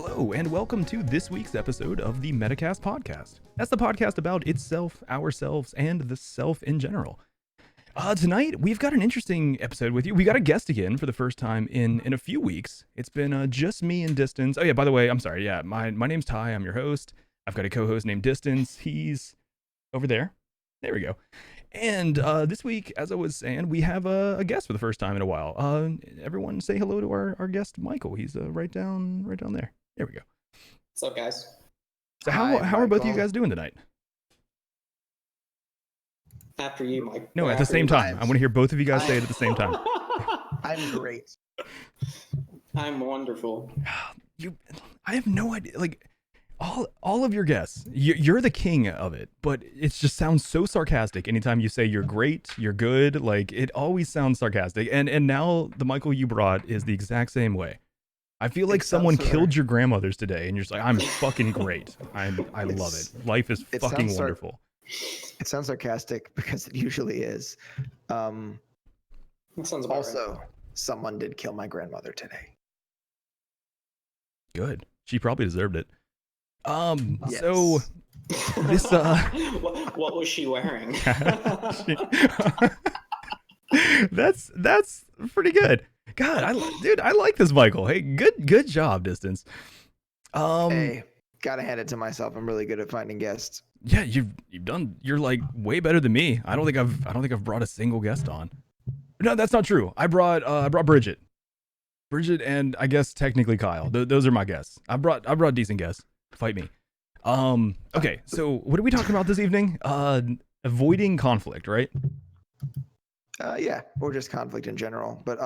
Hello, and welcome to this week's episode of the Metacast podcast. That's the podcast about itself, ourselves, and the self in general. Tonight, we've got an interesting episode with you. We got a guest again for the first time in a few weeks. It's been just me and Distance. Oh yeah, by the way, I'm sorry. Yeah, my name's Ty. I'm your host. I've got a co-host named Distance. He's over there. There we go. And this week, as I was saying, we have a guest for the first time in a while. Everyone say hello to our guest, Michael. He's right down there. There we go. What's up, guys? So how are both of you guys doing tonight? After you, Mike. No, at the same time. I want to hear both of you guys say it at the same time. I'm great. I'm wonderful. I have no idea. Like, all of your guests, you're the king of it, but it just sounds so sarcastic anytime you say you're great, you're good. Like, it always sounds sarcastic. And now the Michael you brought is the exact same way. I feel like someone killed your grandmothers today, and you're just like, I'm fucking great. I love it. Life is fucking wonderful. It sounds sarcastic because it usually is. That sounds about Also, right. someone did kill my grandmother today. Good. She probably deserved it. Yes. So this what was she wearing? that's pretty good. God, I like this, Michael. Hey, good job, Distance. Hey, gotta hand it to myself. I'm really good at finding guests. Yeah, you're like way better than me. I don't think I've brought a single guest on. No, that's not true. I brought Bridget, and I guess technically Kyle. Those are my guests. I brought decent guests. Fight me. Okay, so what are we talking about this evening? Avoiding conflict, right? Yeah, or just conflict in general, but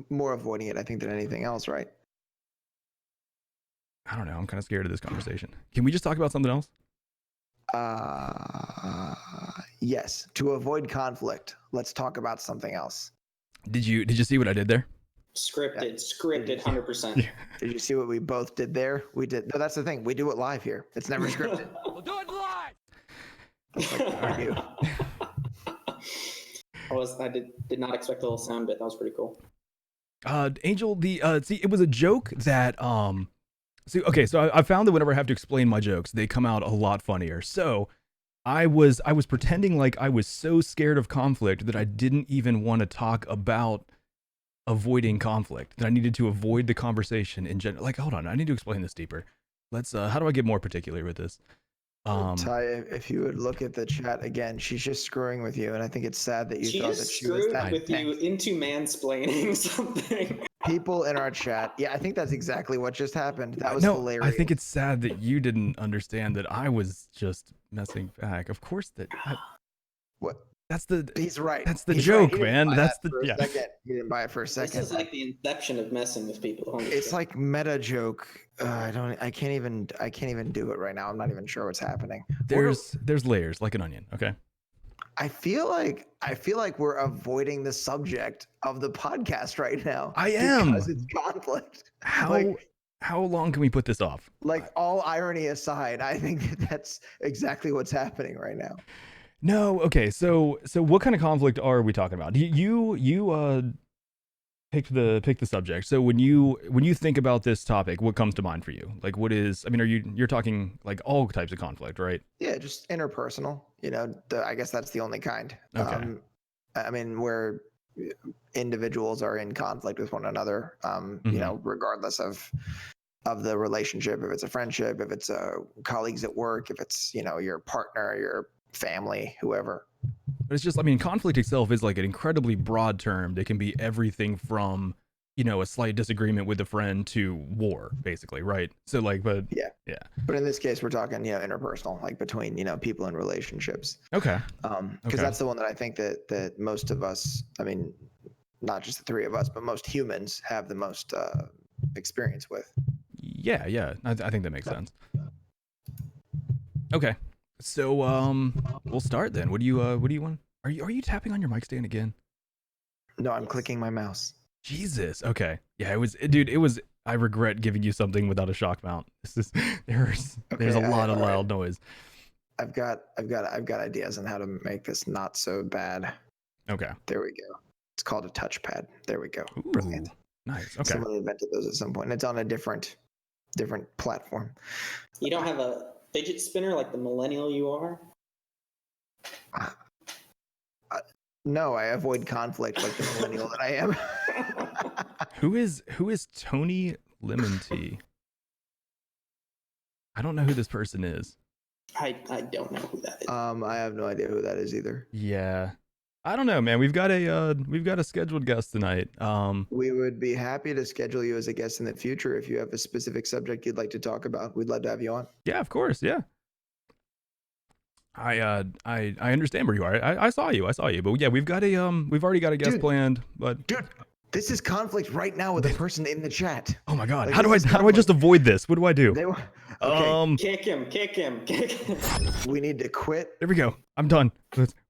more avoiding it, I think, than anything else, right? I don't know. I'm kind of scared of this conversation. Can we just talk about something else? Yes. To avoid conflict, let's talk about something else. Did you see what I did there? Scripted, 100%. Did you see what we both did there? We did. No, that's the thing. We do it live here. It's never scripted. We'll do it live. That's like, are you? I did not expect a little sound bit. That was pretty cool. Angel, it was a joke that so I found that whenever I have to explain my jokes, they come out a lot funnier. So I was pretending like I was so scared of conflict that I didn't even want to talk about avoiding conflict, that I needed to avoid the conversation in general. Like, hold on, I need to explain this deeper. Let's how do I get more particular with this? Ty, if you would look at the chat again, she's just screwing with you, and I think it's sad that you thought that she was that with you into mansplaining something. People in our chat, yeah, I think that's exactly what just happened. That was hilarious. I think it's sad that you didn't understand that I was just messing back. Of course What? He's right. That's the He's joke, right. man. That's the second. He didn't buy it for a second. This is like the inception of messing with people. It's like meta joke. I can't even do it right now. I'm not even sure what's happening. There's layers like an onion. Okay. I feel like we're avoiding the subject of the podcast right now. I am, because it's conflict. How long can we put this off? Like, all irony aside, I think that's exactly what's happening right now. No, okay. So what kind of conflict are we talking about? You picked the subject. So when you think about this topic, what comes to mind for you? Like, what is? I mean, you're talking like all types of conflict, right? Yeah, just interpersonal. I guess that's the only kind. Okay. I mean, where individuals are in conflict with one another. Regardless of the relationship, if it's a friendship, if it's colleagues at work, if it's your partner, your family, whoever. But it's just, I mean, conflict itself is like an incredibly broad term that can be everything from, a slight disagreement with a friend to war, basically, right? So yeah. But in this case, we're talking, interpersonal, like between, people in relationships. Okay. Because that's the one that I think that most of us, I mean, not just the three of us, but most humans have the most experience with. Yeah. I think that makes sense. Okay. So we'll start then. What do you want? Are you tapping on your mic stand again? No, I'm clicking my mouse. Jesus. Okay. Yeah, it was I regret giving you something without a shock mount. There's a lot of loud noise. I've got ideas on how to make this not so bad. Okay. There we go. It's called a touchpad. There we go. Ooh, Brilliant. Nice. Okay. Someone invented those at some point. And it's on a different different platform. You don't have a fidget spinner like the millennial you are? No, I avoid conflict like the millennial that I am. Who is Tony Lemon Tea? I don't know who this person is. I don't know who that is. I have no idea who that is either. Yeah. I don't know, man. We've got a scheduled guest tonight. We would be happy to schedule you as a guest in the future if you have a specific subject you'd like to talk about. We'd love to have you on. Yeah, of course. Yeah. I understand where you are. I saw you. But yeah, we've already got a guest planned. But dude, this is conflict right now with a person in the chat. Oh my god! Like, how do I just avoid this? What do I do? Okay. Kick him. We need to quit. There we go. I'm done.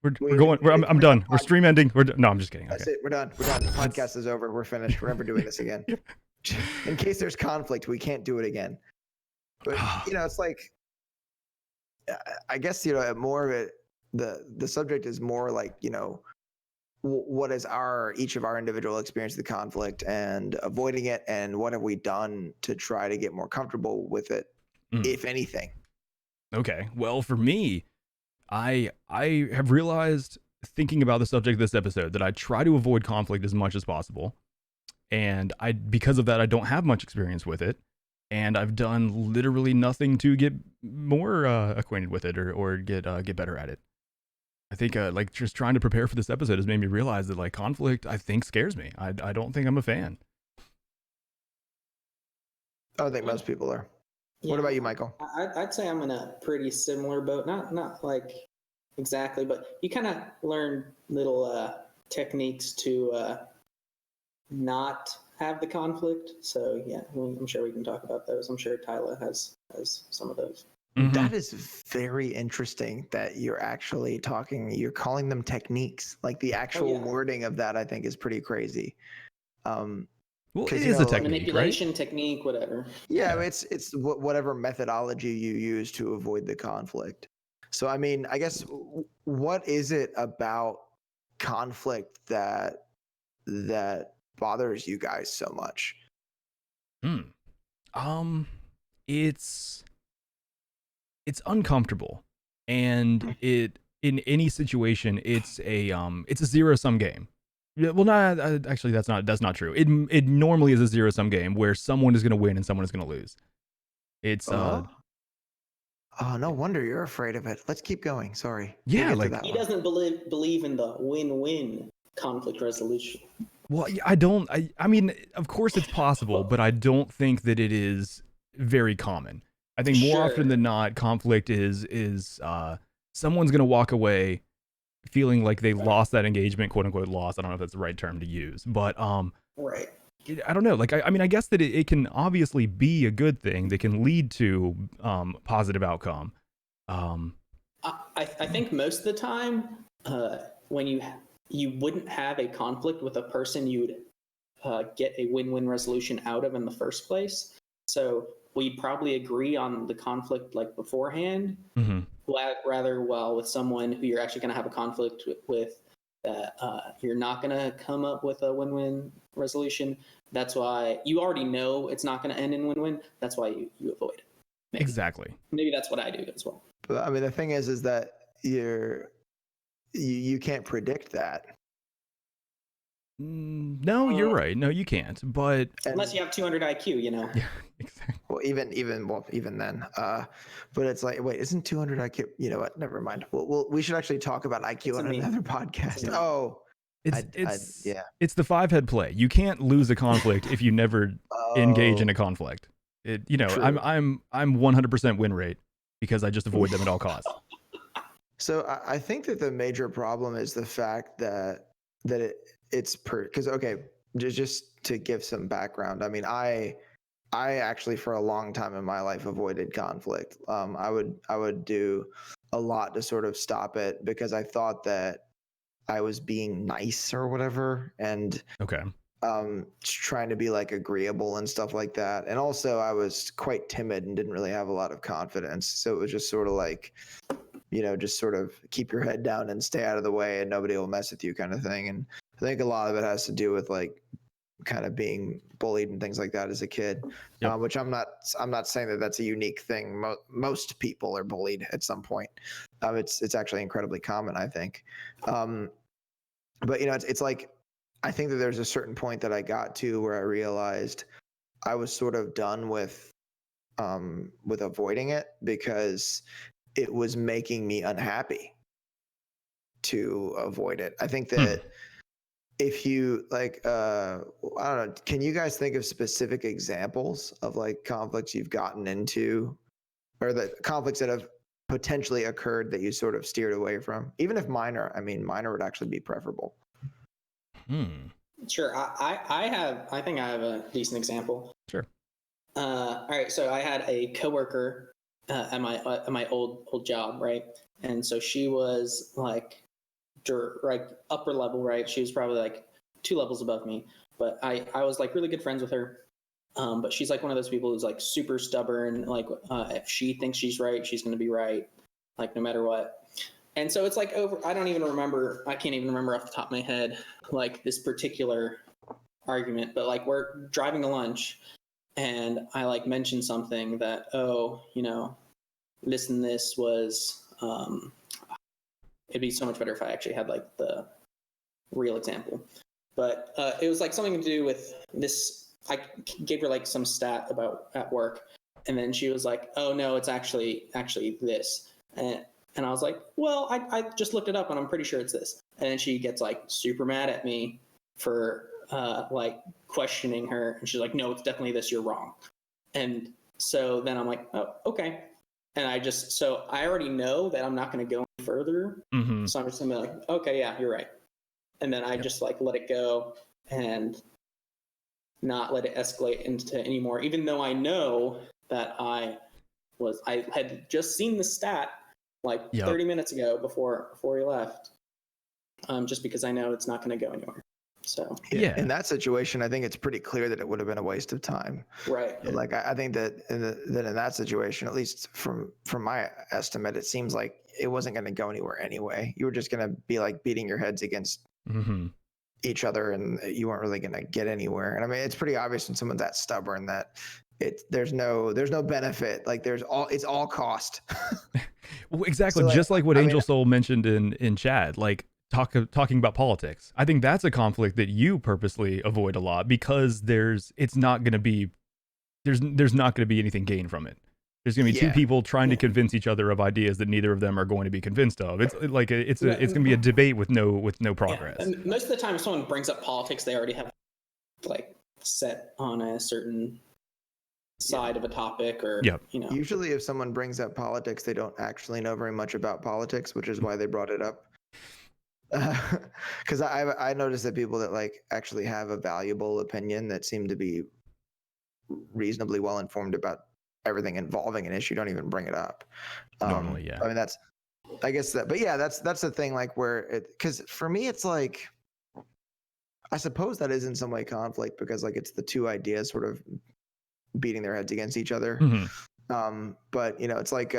We're going. I'm done. We're stream ending. No, I'm just kidding. That's Okay. it. We're done. The podcast is over. We're finished. We're never doing this again. In case there's conflict, we can't do it again. But it's like, I guess more of it. The subject is more like what is each of our individual experience of the conflict and avoiding it, and what have we done to try to get more comfortable with it, if anything. Okay. Well, for me, I have realized, thinking about the subject of this episode, that I try to avoid conflict as much as possible, and because of that, I don't have much experience with it, and I've done literally nothing to get more acquainted with it or get better at it. I think like just trying to prepare for this episode has made me realize that like conflict, I think, scares me. I don't think I'm a fan. I think most people are. Yeah, what about you, Michael? I'd say I'm in a pretty similar boat. Not like exactly, but you kind of learn little techniques to not have the conflict. So yeah, I'm sure we can talk about those. I'm sure Tyler has some of those. Mm-hmm. That is very interesting that you're actually you're calling them techniques. Like the actual wording of that, I think, is pretty crazy. Well, it is a technique, manipulation right? technique, whatever. Yeah, I mean, it's whatever methodology you use to avoid the conflict. So, I mean, I guess what is it about conflict that bothers you guys so much? It's uncomfortable, and it in any situation it's a zero-sum game. Well, not actually. That's not true. It normally is a zero-sum game where someone is going to win and someone is going to lose. It's oh, no wonder you're afraid of it. Let's keep going. Sorry. Yeah, like he doesn't believe in the win-win conflict resolution. Well, I mean, of course it's possible, but I don't think that it is very common. I think more often than not, conflict is someone's going to walk away feeling like they lost that engagement, quote unquote lost. I don't know if that's the right term to use, but right. I don't know. Like, I mean, I guess that it can obviously be a good thing that can lead to positive outcome. I think most of the time, when you wouldn't have a conflict with a person you would get a win-win resolution out of in the first place. So we'd probably agree on the conflict like beforehand, rather while with someone who you're actually going to have a conflict with that you're not going to come up with a win-win resolution. That's why you already know it's not going to end in win-win. That's why you avoid it. Maybe. Exactly. Maybe that's what I do as well. But I mean, the thing is that you can't predict that. No, you're right. No, you can't. But unless you have 200 IQ, Yeah, exactly. Well, even then. But it's like, wait, isn't 200 IQ? You know what? Never mind. We should actually talk about IQ on another podcast. It's the 5-head play. You can't lose a conflict if you never engage in a conflict. True. I'm 100% win rate because I just avoid them at all costs. So I think that the major problem is the fact that it's because just to give some background. I mean, I actually for a long time in my life avoided conflict. I would do a lot to sort of stop it because I thought that I was being nice or whatever, and trying to be like agreeable and stuff like that. And also I was quite timid and didn't really have a lot of confidence. So it was just sort of like, just sort of keep your head down and stay out of the way and nobody will mess with you kind of thing. And I think a lot of it has to do with like kind of being bullied and things like that as a kid, Yep. which I'm not saying that that's a unique thing. Most people are bullied at some point. It's actually incredibly common, I think. But it's like, I think that there's a certain point that I got to where I realized I was sort of done with avoiding it, because it was making me unhappy to avoid it. I think that if you like, I don't know, can you guys think of specific examples of like conflicts you've gotten into, or the conflicts that have potentially occurred that you sort of steered away from, even if minor? I mean, minor would actually be preferable. Sure. I think I have a decent example. Sure. All right. So I had a coworker at my old job, right? And so she was like upper level, right? She was probably like 2 levels above me, but I was like really good friends with her. But she's like one of those people who's like super stubborn. Like if she thinks she's right, she's going to be right, like no matter what. And so it's like I can't even remember off the top of my head, like this particular argument, but like we're driving to lunch and I like mentioned something that, this was, it'd be so much better if I actually had like the real example, but it was like something to do with this. I gave her like some stat about at work, and then she was like, oh no, it's actually this. And I was like, well, I just looked it up and I'm pretty sure it's this. And then she gets like super mad at me for like questioning her. And she's like, no, it's definitely this. You're wrong. And so then I'm like, oh, okay. And I already know that I'm not going to go any further. Mm-hmm. So I'm just going to be like, okay, yeah, you're right. And then I just like let it go and not let it escalate into any more, even though I know that I had just seen the stat like 30 minutes ago before he left, just because I know it's not going to go anywhere. So in that situation, I think it's pretty clear that it would have been a waste of time. Right. Like I think that in that situation, at least from my estimate, it seems like it wasn't going to go anywhere anyway. You were just going to be like beating your heads against each other, and you weren't really going to get anywhere. And I mean, it's pretty obvious when someone's that stubborn that there's no benefit. Like it's all cost. Well, exactly. So, like, just like what Angel Soul mentioned in chat, like talking about politics. I think that's a conflict that you purposely avoid a lot, because there's not going to be anything gained from it. There's going to be two people trying to convince each other of ideas that neither of them are going to be convinced of. It's like it's going to be a debate with no progress. Yeah. And most of the time, if someone brings up politics, they already have like set on a certain side of a topic, or Usually, if someone brings up politics, they don't actually know very much about politics, which is why they brought it up. Because I noticed that people that like actually have a valuable opinion, that seem to be reasonably well informed about everything involving an issue, don't even bring it up. Normally, yeah. I mean, that's the thing. Like because for me, it's like, I suppose that is in some way conflict, because like it's the two ideas sort of beating their heads against each other. But it's like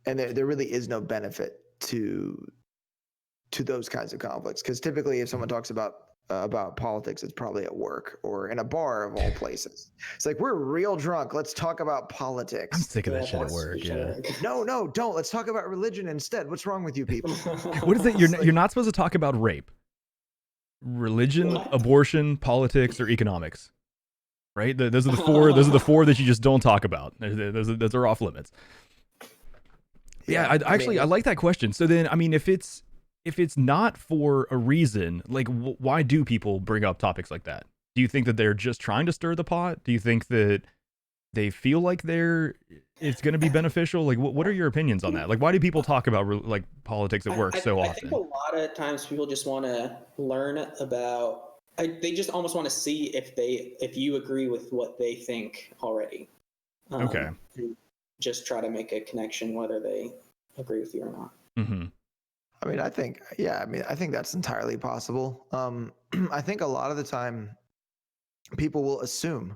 and there really is no benefit to those kinds of conflicts, because typically if someone talks about politics, it's probably at work or in a bar of all places. It's like, we're real drunk, let's talk about politics. I'm sick of that shit at work. No, don't. Let's talk about religion instead. What's wrong with you people? What is it? You're not supposed to talk about rape, religion, abortion, politics, or economics, right? Those are the four. Those are the four that you just don't talk about. Those are off limits. Yeah, I like that question. So then, I mean, if it's not for a reason, like why do people bring up topics like that? Do you think that they're just trying to stir the pot? Do you think that they feel like it's going to be beneficial? Like, what are your opinions on that? Like, why do people talk about like politics at work so often? I think a lot of times people just want to learn about. They just almost want to see if you agree with what they think already. Okay. Just try to make a connection whether they agree with you or not. Mm-hmm. I mean, I think that's entirely possible. I think a lot of the time people will assume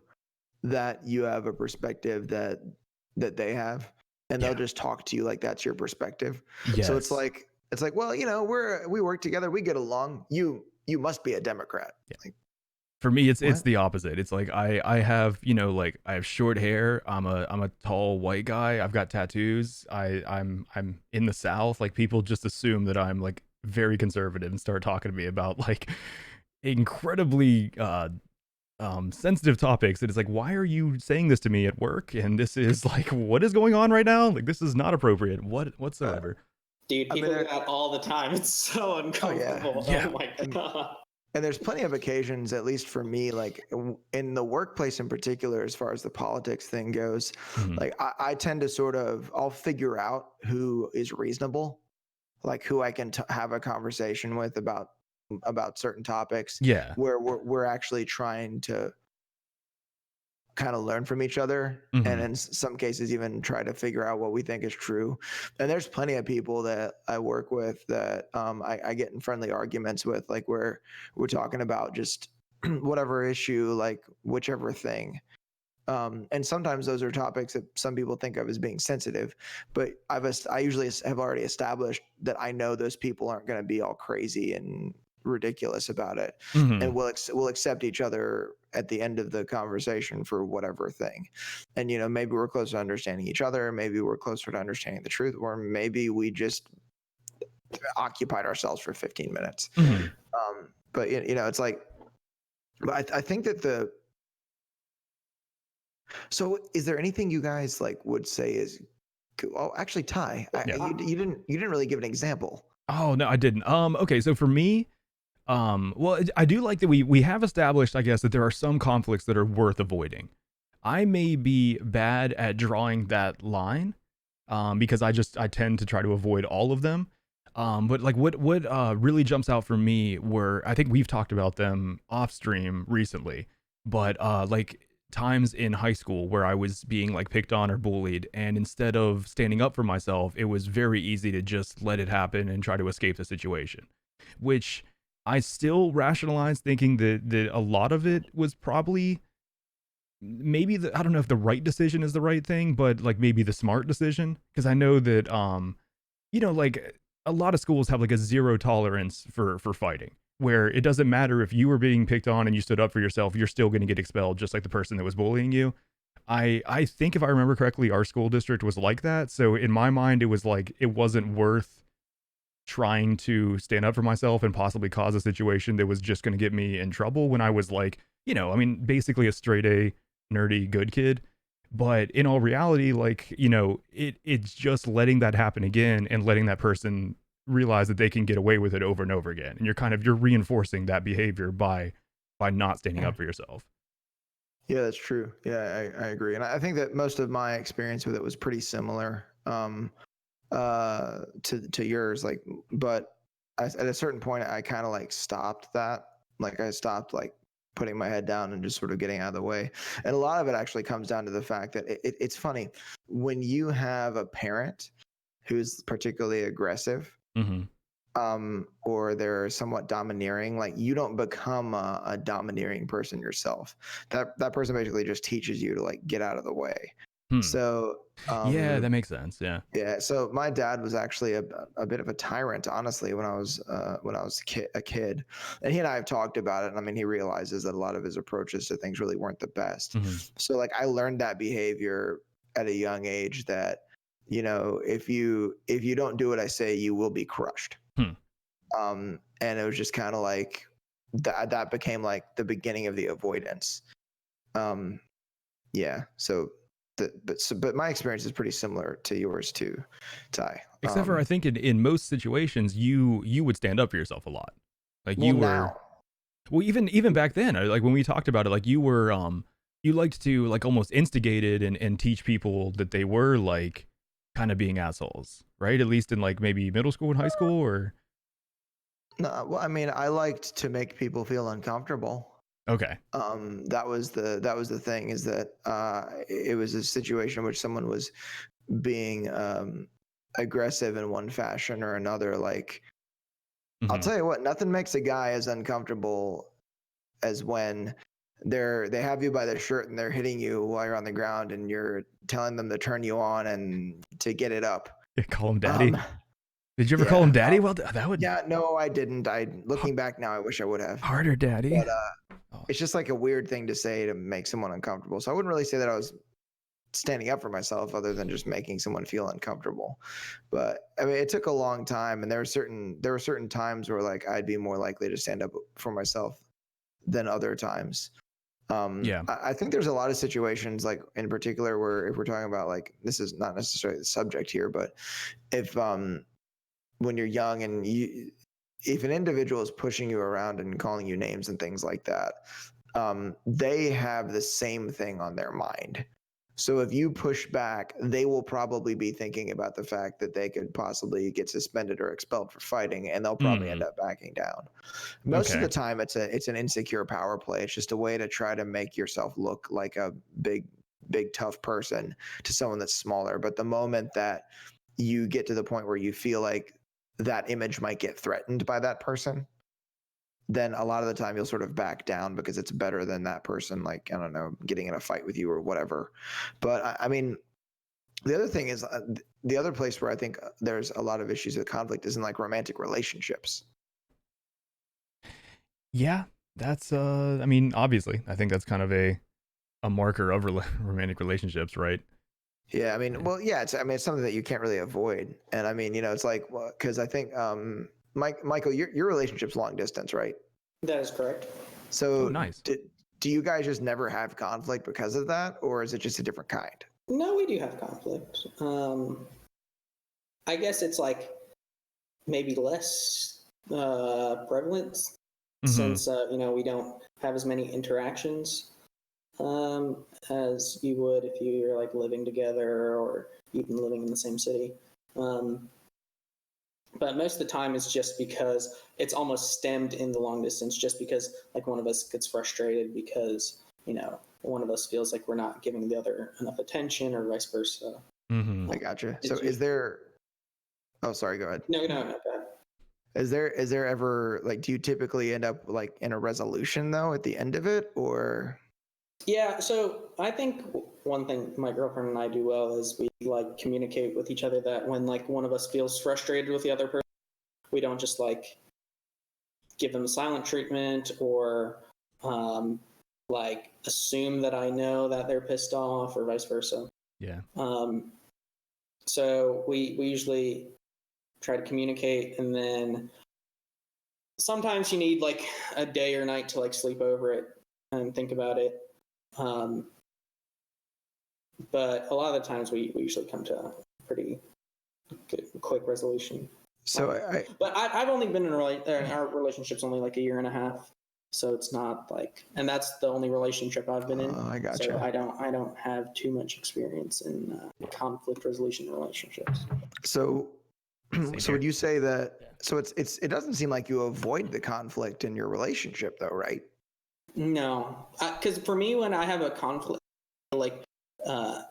that you have a perspective that they have, and they'll just talk to you like that's your perspective. Yes. So it's like, It's like, well, we work together, we get along. You must be a Democrat. Yeah. Like, For me, it's what? the opposite. It's like I have, like I have short hair. I'm a tall white guy. I've got tattoos. I'm in the South. Like people just assume that I'm like very conservative and start talking to me about like incredibly sensitive topics. And it's like, why are you saying this to me at work? And this is like, what is going on right now? Like this is not appropriate whatsoever. Dude, I mean, people do that all the time. It's so uncomfortable. Yeah. Oh my god. And there's plenty of occasions, at least for me, like in the workplace in particular, as far as the politics thing goes, Mhm. like I tend to I'll figure out who is reasonable, like who I can have a conversation with about certain topics Yeah. where we're actually trying to kind of learn from each other, Mhm. and in some cases even try to figure out what we think is true. And there's plenty of people that I work with that I get in friendly arguments with, like where we're talking about just whatever issue, like whichever thing. And sometimes those are topics that some people think of as being sensitive, but I usually have already established that I know those people aren't going to be all crazy and ridiculous about it, Mhm. and we'll accept each other at the end of the conversation for whatever thing. And maybe we're closer to understanding each other, maybe we're closer to understanding the truth, or maybe we just occupied ourselves for 15 minutes. Mhm. But it's like, but I think that so is there anything you guys like would say is, oh, actually, Ty, Yeah. you didn't really give an example. Oh no, I didn't. Okay, so for me, well, I do like that we have established, I guess, that there are some conflicts that are worth avoiding. I may be bad at drawing that line, because I tend to try to avoid all of them. But like what really jumps out for me were, I think we've talked about them off stream recently, but like times in high school where I was being like picked on or bullied, and instead of standing up for myself, it was very easy to just let it happen and try to escape the situation, which I still rationalize thinking that a lot of it was probably maybe I don't know if the right decision is the right thing, but like maybe the smart decision, because I know that like a lot of schools have like a zero tolerance for fighting, where it doesn't matter if you were being picked on and you stood up for yourself, you're still going to get expelled just like the person that was bullying you. I think if I remember correctly, our school district was like that. So in my mind, it was like it wasn't worth trying to stand up for myself and possibly cause a situation that was just going to get me in trouble when I was like, I mean, basically a straight A nerdy good kid. But in all reality, like, it's just letting that happen again and letting that person realize that they can get away with it over and over again. And you're reinforcing that behavior by not standing up for yourself. Yeah, that's true. Yeah, I agree. And I think that most of my experience with it was pretty similar to yours. Like, but at a certain point, I kind of like stopped that. Like, I stopped like putting my head down and just sort of getting out of the way. And a lot of it actually comes down to the fact that it's funny when you have a parent who's particularly aggressive, Mm-hmm. or they're somewhat domineering. Like, you don't become a domineering person yourself. That person basically just teaches you to like get out of the way. So Yeah, that makes sense. Yeah. yeah. So my dad was actually a bit of a tyrant, honestly, when I was a kid, and he and I have talked about it. And I mean, he realizes that a lot of his approaches to things really weren't the best. Mm-hmm. So like, I learned that behavior at a young age, that if you don't do what I say, you will be crushed. And it was just kind of like that became like the beginning of the avoidance. Yeah. So. But my experience is pretty similar to yours too, Ty. Except for I think in most situations you would stand up for yourself a lot. Like well, you were now. Well, even back then, like when we talked about it, like you were you liked to like almost instigate it and teach people that they were like kind of being assholes, right? At least in like maybe middle school and high school, or No, well, I mean, I liked to make people feel uncomfortable. okay. That was the thing, is that it was a situation in which someone was being aggressive in one fashion or another. Like, I'll tell you what, nothing makes a guy as uncomfortable as when they have you by the shirt and they're hitting you while you're on the ground and you're telling them to turn you on and to get it up. Call him daddy. Did you ever call him daddy? Well, that would Yeah, no, I didn't. Looking back now, I wish I would have. harder, daddy. But it's just like a weird thing to say to make someone uncomfortable. So I wouldn't really say that I was standing up for myself other than just making someone feel uncomfortable. But I mean, it took a long time, and there were certain times where like I'd be more likely to stand up for myself than other times. I think there's a lot of situations, like in particular, where if we're talking about like, this is not necessarily the subject here, but if when you're young and if an individual is pushing you around and calling you names and things like that, they have the same thing on their mind. So if you push back, they will probably be thinking about the fact that they could possibly get suspended or expelled for fighting, and they'll probably end up backing down. Most of the time, it's an insecure power play. It's just a way to try to make yourself look like a big tough person to someone that's smaller. But the moment that you get to the point where you feel like that image might get threatened by that person, then a lot of the time you'll sort of back down because it's better than that person, like, I don't know, getting in a fight with you or whatever. But I mean, the other thing is the other place where I think there's a lot of issues with conflict is in like romantic relationships. Yeah, that's I mean, obviously, I think that's kind of a marker of romantic relationships, right? Yeah, I mean, well, yeah, it's something that you can't really avoid. And I mean, it's like, well, because I think Michael, your relationship's long distance, right? That is correct. So nice. Do you guys just never have conflict because of that, or is it just a different kind? No, we do have conflict. I guess it's like maybe less prevalent since we don't have as many interactions as you would if you're like living together or even living in the same city. But most of the time it's just because it's almost stemmed in the long distance, just because like one of us gets frustrated because, one of us feels like we're not giving the other enough attention or vice versa. I gotcha. So is there, oh, sorry, go ahead. No, go ahead. Is there ever like, do you typically end up like in a resolution though at the end of it, or? Yeah, so I think one thing my girlfriend and I do well is we like communicate with each other that when like one of us feels frustrated with the other person, we don't just like give them silent treatment or like assume that I know that they're pissed off or vice versa. Yeah. So we usually try to communicate, and then sometimes you need like a day or night to like sleep over it and think about it. But a lot of the times we usually come to a pretty good, quick resolution. So I've only been in our relationship's only like a year and a half, so it's not like, and that's the only relationship I've been in. I gotcha. So I don't have too much experience in conflict resolution relationships. So would you say that? So it doesn't seem like you avoid the conflict in your relationship though, right? No, because for me, when I have a conflict, like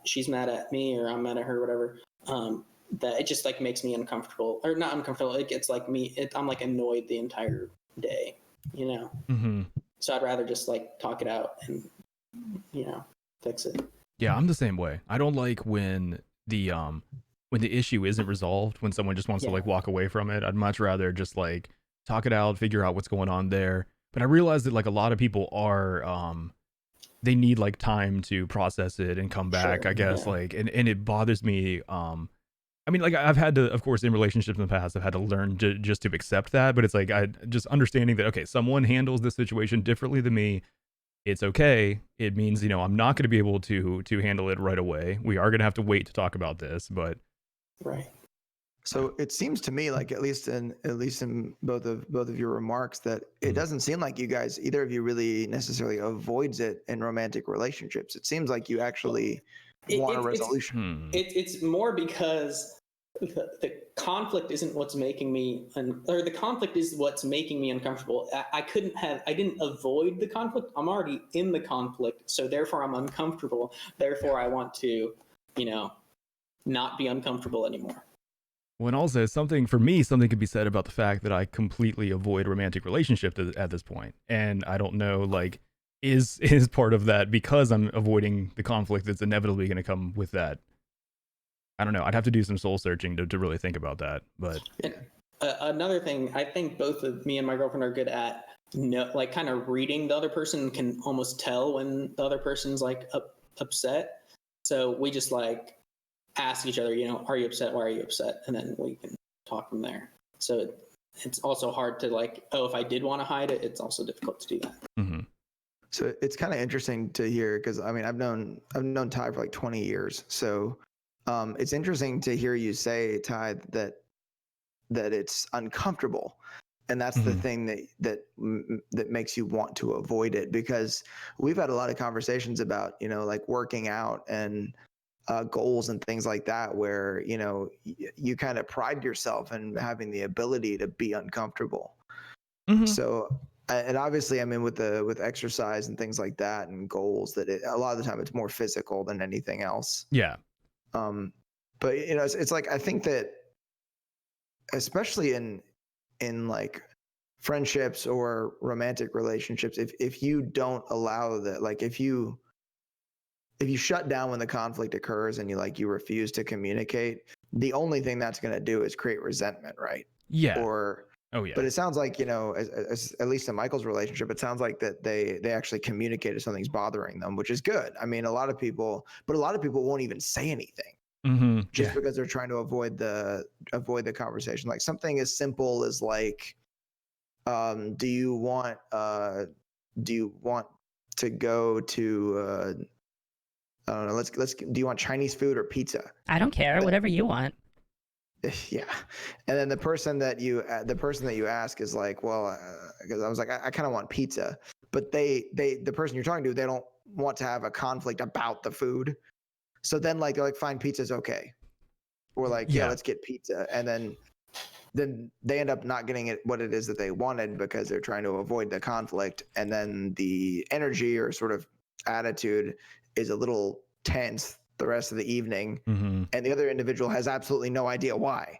she's mad at me or I'm mad at her, whatever, that it just like makes me uncomfortable, or not uncomfortable. It gets like I'm like annoyed the entire day, So I'd rather just like talk it out and fix it. Yeah, I'm the same way. I don't like when the issue isn't resolved, when someone just wants to like walk away from it. I'd much rather just like talk it out, figure out what's going on there. But I realize that like a lot of people are they need like time to process it and come back, I guess, like, and it bothers me. I mean, like I've had to, of course, in relationships in the past, I've had to learn just to accept that. But it's like, I just understanding that, okay, someone handles this situation differently than me. It's okay. It means, I'm not going to be able to handle it right away. We are going to have to wait to talk about this, but. Right. So it seems to me like at least in both of your remarks that it doesn't seem like you guys, either of you, really necessarily avoids it in romantic relationships. It seems like you actually want a resolution. It's more because the conflict isn't what's making me, or the conflict is what's making me uncomfortable. I didn't avoid the conflict. I'm already in the conflict, so therefore I'm uncomfortable. Therefore I want to, not be uncomfortable anymore. When also something could be said about the fact that I completely avoid romantic relationships at this point. And I don't know, like, is part of that because I'm avoiding the conflict that's inevitably going to come with that. I don't know. I'd have to do some soul searching to really think about that. But And, another thing, I think both of me and my girlfriend are good at, like kind of reading the other person, can almost tell when the other person's like upset. So we just like ask each other, are you upset? Why are you upset? And then we can talk from there. So it's also hard to like, if I did want to hide it, it's also difficult to do that. mm-hmm. So it's kind of interesting to hear, because I mean I've known Ty for like 20 years. So it's interesting to hear you say, Ty, that it's uncomfortable, and that's the thing that makes you want to avoid it, because we've had a lot of conversations about like working out and goals and things like that, where you kind of pride yourself in having the ability to be uncomfortable. So, and obviously, I mean, with exercise and things like that and goals, that a lot of the time it's more physical than anything else. Yeah. But it's like, I think that especially in like friendships or romantic relationships, if you don't allow that, like if you shut down when the conflict occurs and you refuse to communicate, the only thing that's going to do is create resentment, right? Yeah. Oh yeah. But it sounds like, as at least in Michael's relationship, it sounds like that they actually communicated something's bothering them, which is good. I mean, a lot of people won't even say anything just because they're trying to avoid the conversation. Like something as simple as like, do you want to go to I don't know, do you want Chinese food or pizza? I don't care, whatever you want. Yeah. And then the person that you ask is like, well, because I was like, I kind of want pizza, but the person you're talking to, they don't want to have a conflict about the food. So then like, they're like, fine, pizza's okay. Or like, yeah, let's get pizza. And then they end up not getting what it is that they wanted, because they're trying to avoid the conflict. And then the energy or sort of attitude is a little tense the rest of the evening, and the other individual has absolutely no idea why,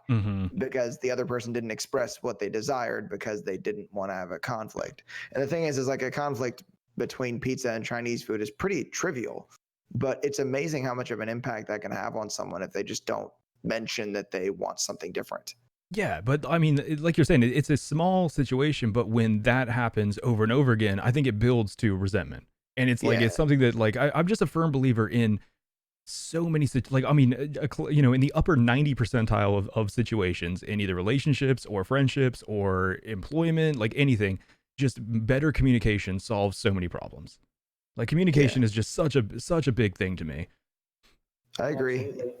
because the other person didn't express what they desired, because they didn't want to have a conflict. And the thing is like a conflict between pizza and Chinese food is pretty trivial, but it's amazing how much of an impact that can have on someone if they just don't mention that they want something different. Yeah, but I mean, like you're saying, it's a small situation, but when that happens over and over again, I think it builds to resentment. And it's like, it's something that like, I'm just a firm believer in so many, like, I mean, in the upper 90 percentile of situations in either relationships or friendships or employment, like anything, just better communication solves so many problems. Like communication is just such a big thing to me. I agree. Absolutely.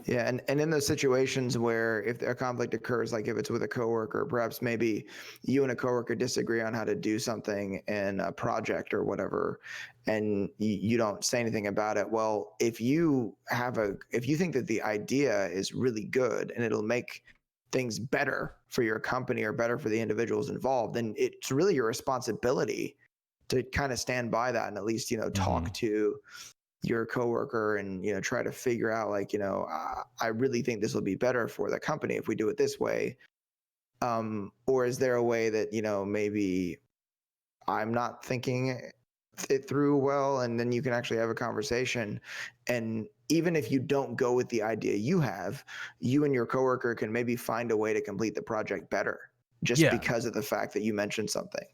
Yeah, and in those situations where if a conflict occurs, like if it's with a coworker, perhaps maybe you and a coworker disagree on how to do something in a project or whatever, and you don't say anything about it. Well, if you think that the idea is really good and it'll make things better for your company or better for the individuals involved, then it's really your responsibility to kind of stand by that and at least talk to your coworker and try to figure out like I really think this will be better for the company if we do it this way, or is there a way that maybe I'm not thinking it through well, and then you can actually have a conversation, and even if you don't go with the idea you have, you and your coworker can maybe find a way to complete the project better just because of the fact that you mentioned something.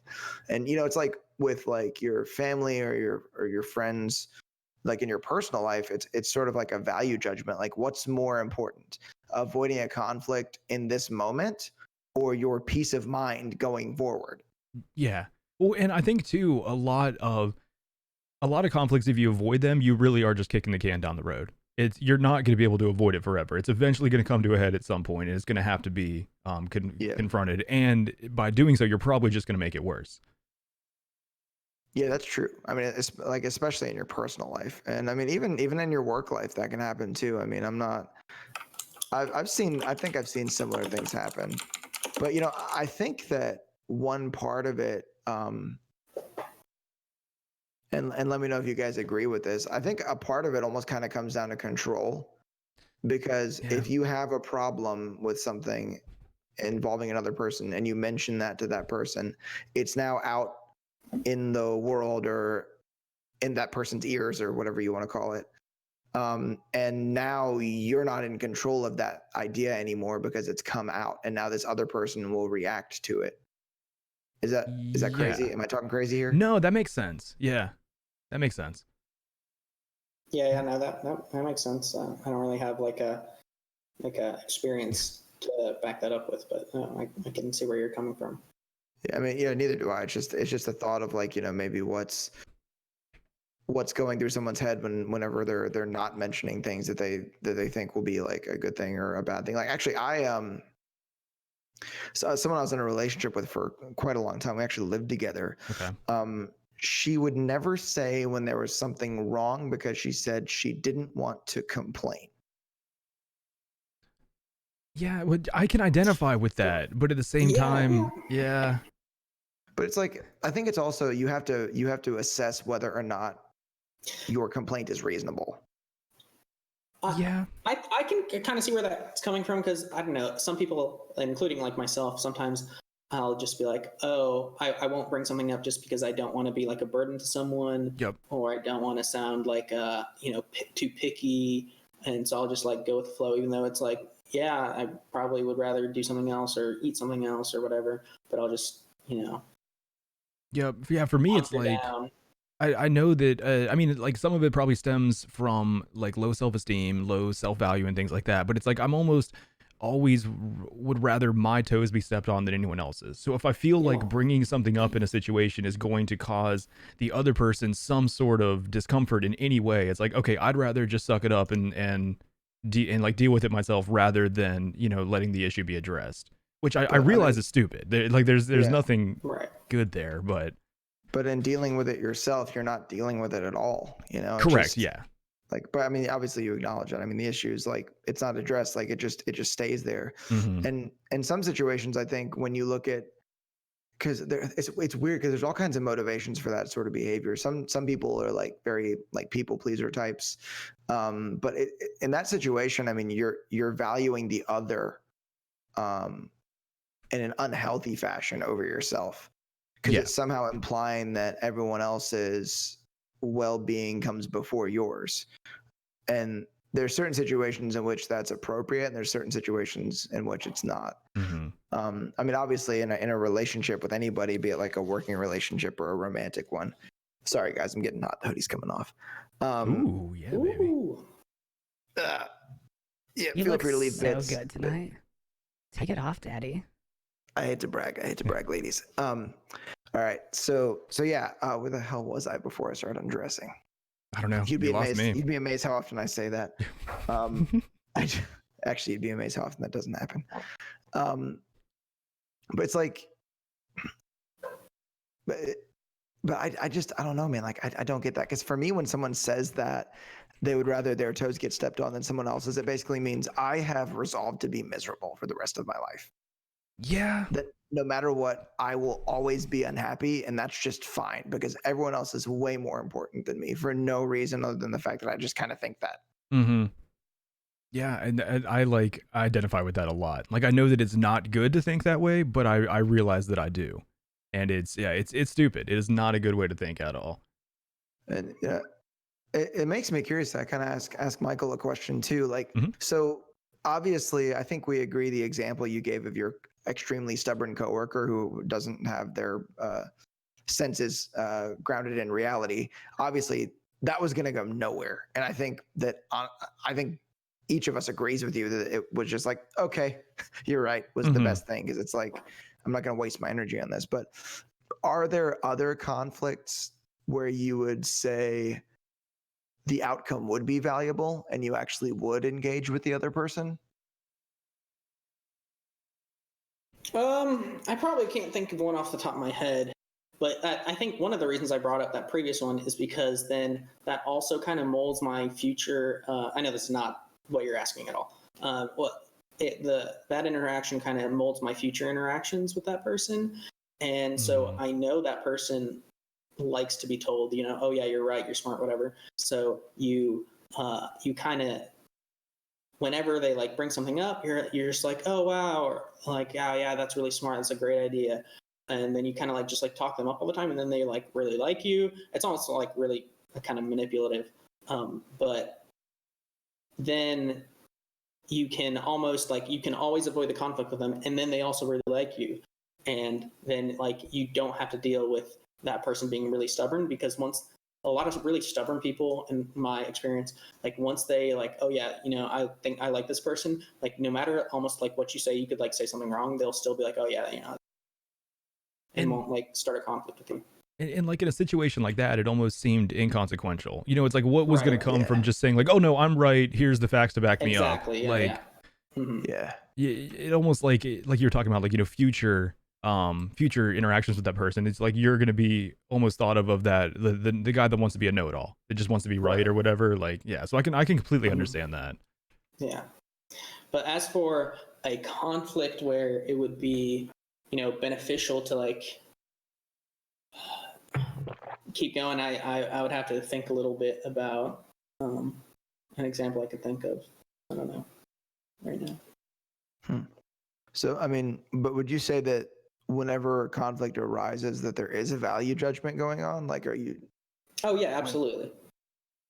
And it's like with like your family or your friends, like in your personal life, it's sort of like a value judgment. Like what's more important, avoiding a conflict in this moment or your peace of mind going forward? Yeah. Well, and I think too, a lot of conflicts, if you avoid them, you really are just kicking the can down the road. You're not going to be able to avoid it forever. It's eventually going to come to a head at some point, and it's going to have to be confronted. And by doing so, you're probably just going to make it worse. Yeah, that's true. I mean, it's like, especially in your personal life, and I mean, even in your work life, that can happen too. I mean, I think I've seen similar things happen, but I think that one part of it, and let me know if you guys agree with this. I think a part of it almost kind of comes down to control, because if you have a problem with something involving another person and you mention that to that person, it's now out in the world or in that person's ears or whatever you want to call it. And now you're not in control of that idea anymore because it's come out, and now this other person will react to it. Is that crazy? Yeah. Am I talking crazy here? No, that makes sense. Yeah, that makes sense. Yeah, no, that makes sense. I don't really have like a experience to back that up with, but I can see where you're coming from. Yeah, I mean, yeah, neither do I. It's just a thought of like, maybe what's going through someone's head whenever they're not mentioning things that they think will be like a good thing or a bad thing. Like actually, so someone I was in a relationship with for quite a long time. We actually lived together. Okay. She would never say when there was something wrong because she said she didn't want to complain. Yeah, I can identify with that, but at the same time, yeah. But it's like, I think it's also you have to assess whether or not your complaint is reasonable. Yeah. I can kind of see where that's coming from, because I don't know, some people, including like myself, sometimes I'll just be like, oh, I won't bring something up just because I don't want to be like a burden to someone. Yep. Or I don't want to sound like too picky, and so I'll just like go with the flow, even though it's like, yeah, I probably would rather do something else or eat something else or whatever, but I'll just Yeah, for me it's like I know that I mean, like, some of it probably stems from like low self-esteem, low self-value and things like that, but it's like I'm almost always would rather my toes be stepped on than anyone else's. So if I feel like bringing something up in a situation is going to cause the other person some sort of discomfort in any way, it's like, okay, I'd rather just suck it up and like deal with it myself rather than, letting the issue be addressed, which I realize is stupid. There's nothing good there, but in dealing with it yourself, you're not dealing with it at all. Correct. Yeah. But I mean, obviously you acknowledge it. I mean, the issue is like, it's not addressed. Like it just stays there. Mm-hmm. And in some situations, I think when you look at, because it's weird because there's all kinds of motivations for that sort of behavior. Some people are like very like people pleaser types, but in that situation, I mean, you're valuing the other in an unhealthy fashion over yourself, because it's somehow implying that everyone else's well-being comes before yours. And there's certain situations in which that's appropriate, and there's certain situations in which it's not. Mm-hmm. I mean, obviously, in a relationship with anybody, be it like a working relationship or a romantic one. Sorry, guys, I'm getting hot. The hoodie's coming off. Ooh, yeah, baby. Yeah, You feel look free to leave so bits. good tonight. Take it off, Daddy. I hate to brag, ladies. All right, so yeah, where the hell was I before I started undressing? I don't know. You'd be lost amazed. me. You'd be amazed how often I say that. Actually, you'd be amazed how often that doesn't happen. But it's like, but I don't know, man. Like I don't get that, because for me, when someone says that they would rather their toes get stepped on than someone else's, it basically means I have resolved to be miserable for the rest of my life. Yeah. That no matter what, I will always be unhappy, and that's just fine because everyone else is way more important than me for no reason other than the fact that I just kind of think that. Mm-hmm. Yeah, and I like identify with that a lot. Like, I know that it's not good to think that way, but I realize that I do, and it's stupid. It is not a good way to think at all. And it makes me curious. I kind of ask Michael a question too. Like, so obviously, I think we agree. The example you gave of your extremely stubborn coworker who doesn't have their senses grounded in reality, obviously that was going to go nowhere. And I think that I think each of us agrees with you that it was just like, okay, you're right, was the best thing, because it's like, I'm not going to waste my energy on this. But are there other conflicts where you would say the outcome would be valuable and you actually would engage with the other person? I probably can't think of one off the top of my head, but I think one of the reasons I brought up that previous one is because then that also kind of molds my future. I know this is not what you're asking at all. That interaction kind of molds my future interactions with that person, and so I know that person likes to be told, oh yeah, you're right, you're smart, whatever. So you kind of, whenever they like bring something up, you're just like, oh wow, or like, yeah, that's really smart, that's a great idea. And then you kind of like just like talk them up all the time, and then they like really like you. It's almost like really kind of manipulative. But then you can almost like you can always avoid the conflict with them, and then they also really like you, and then like you don't have to deal with that person being really stubborn, because once a lot of really stubborn people in my experience, like once they like, oh yeah, I think I like this person, like no matter almost like what you say, you could like say something wrong, they'll still be like, oh yeah, and won't like start a conflict with you. And like in a situation like that, it almost seemed inconsequential. It's like what was Right, going to come from just saying like, oh no, I'm right. Here's the facts to back me up. Exactly. Yeah, Like, yeah. it almost like you're talking about like, future interactions with that person. It's like you're going to be almost thought of that the guy that wants to be a know-it-all. It just wants to be right or whatever. Like, yeah. So I can completely understand that. Yeah. But as for a conflict where it would be, beneficial to like keep going, I would have to think a little bit about an example I could think of. I don't know right now. So, I mean, but would you say that whenever conflict arises that there is a value judgment going on? Like, are you... Oh yeah, absolutely.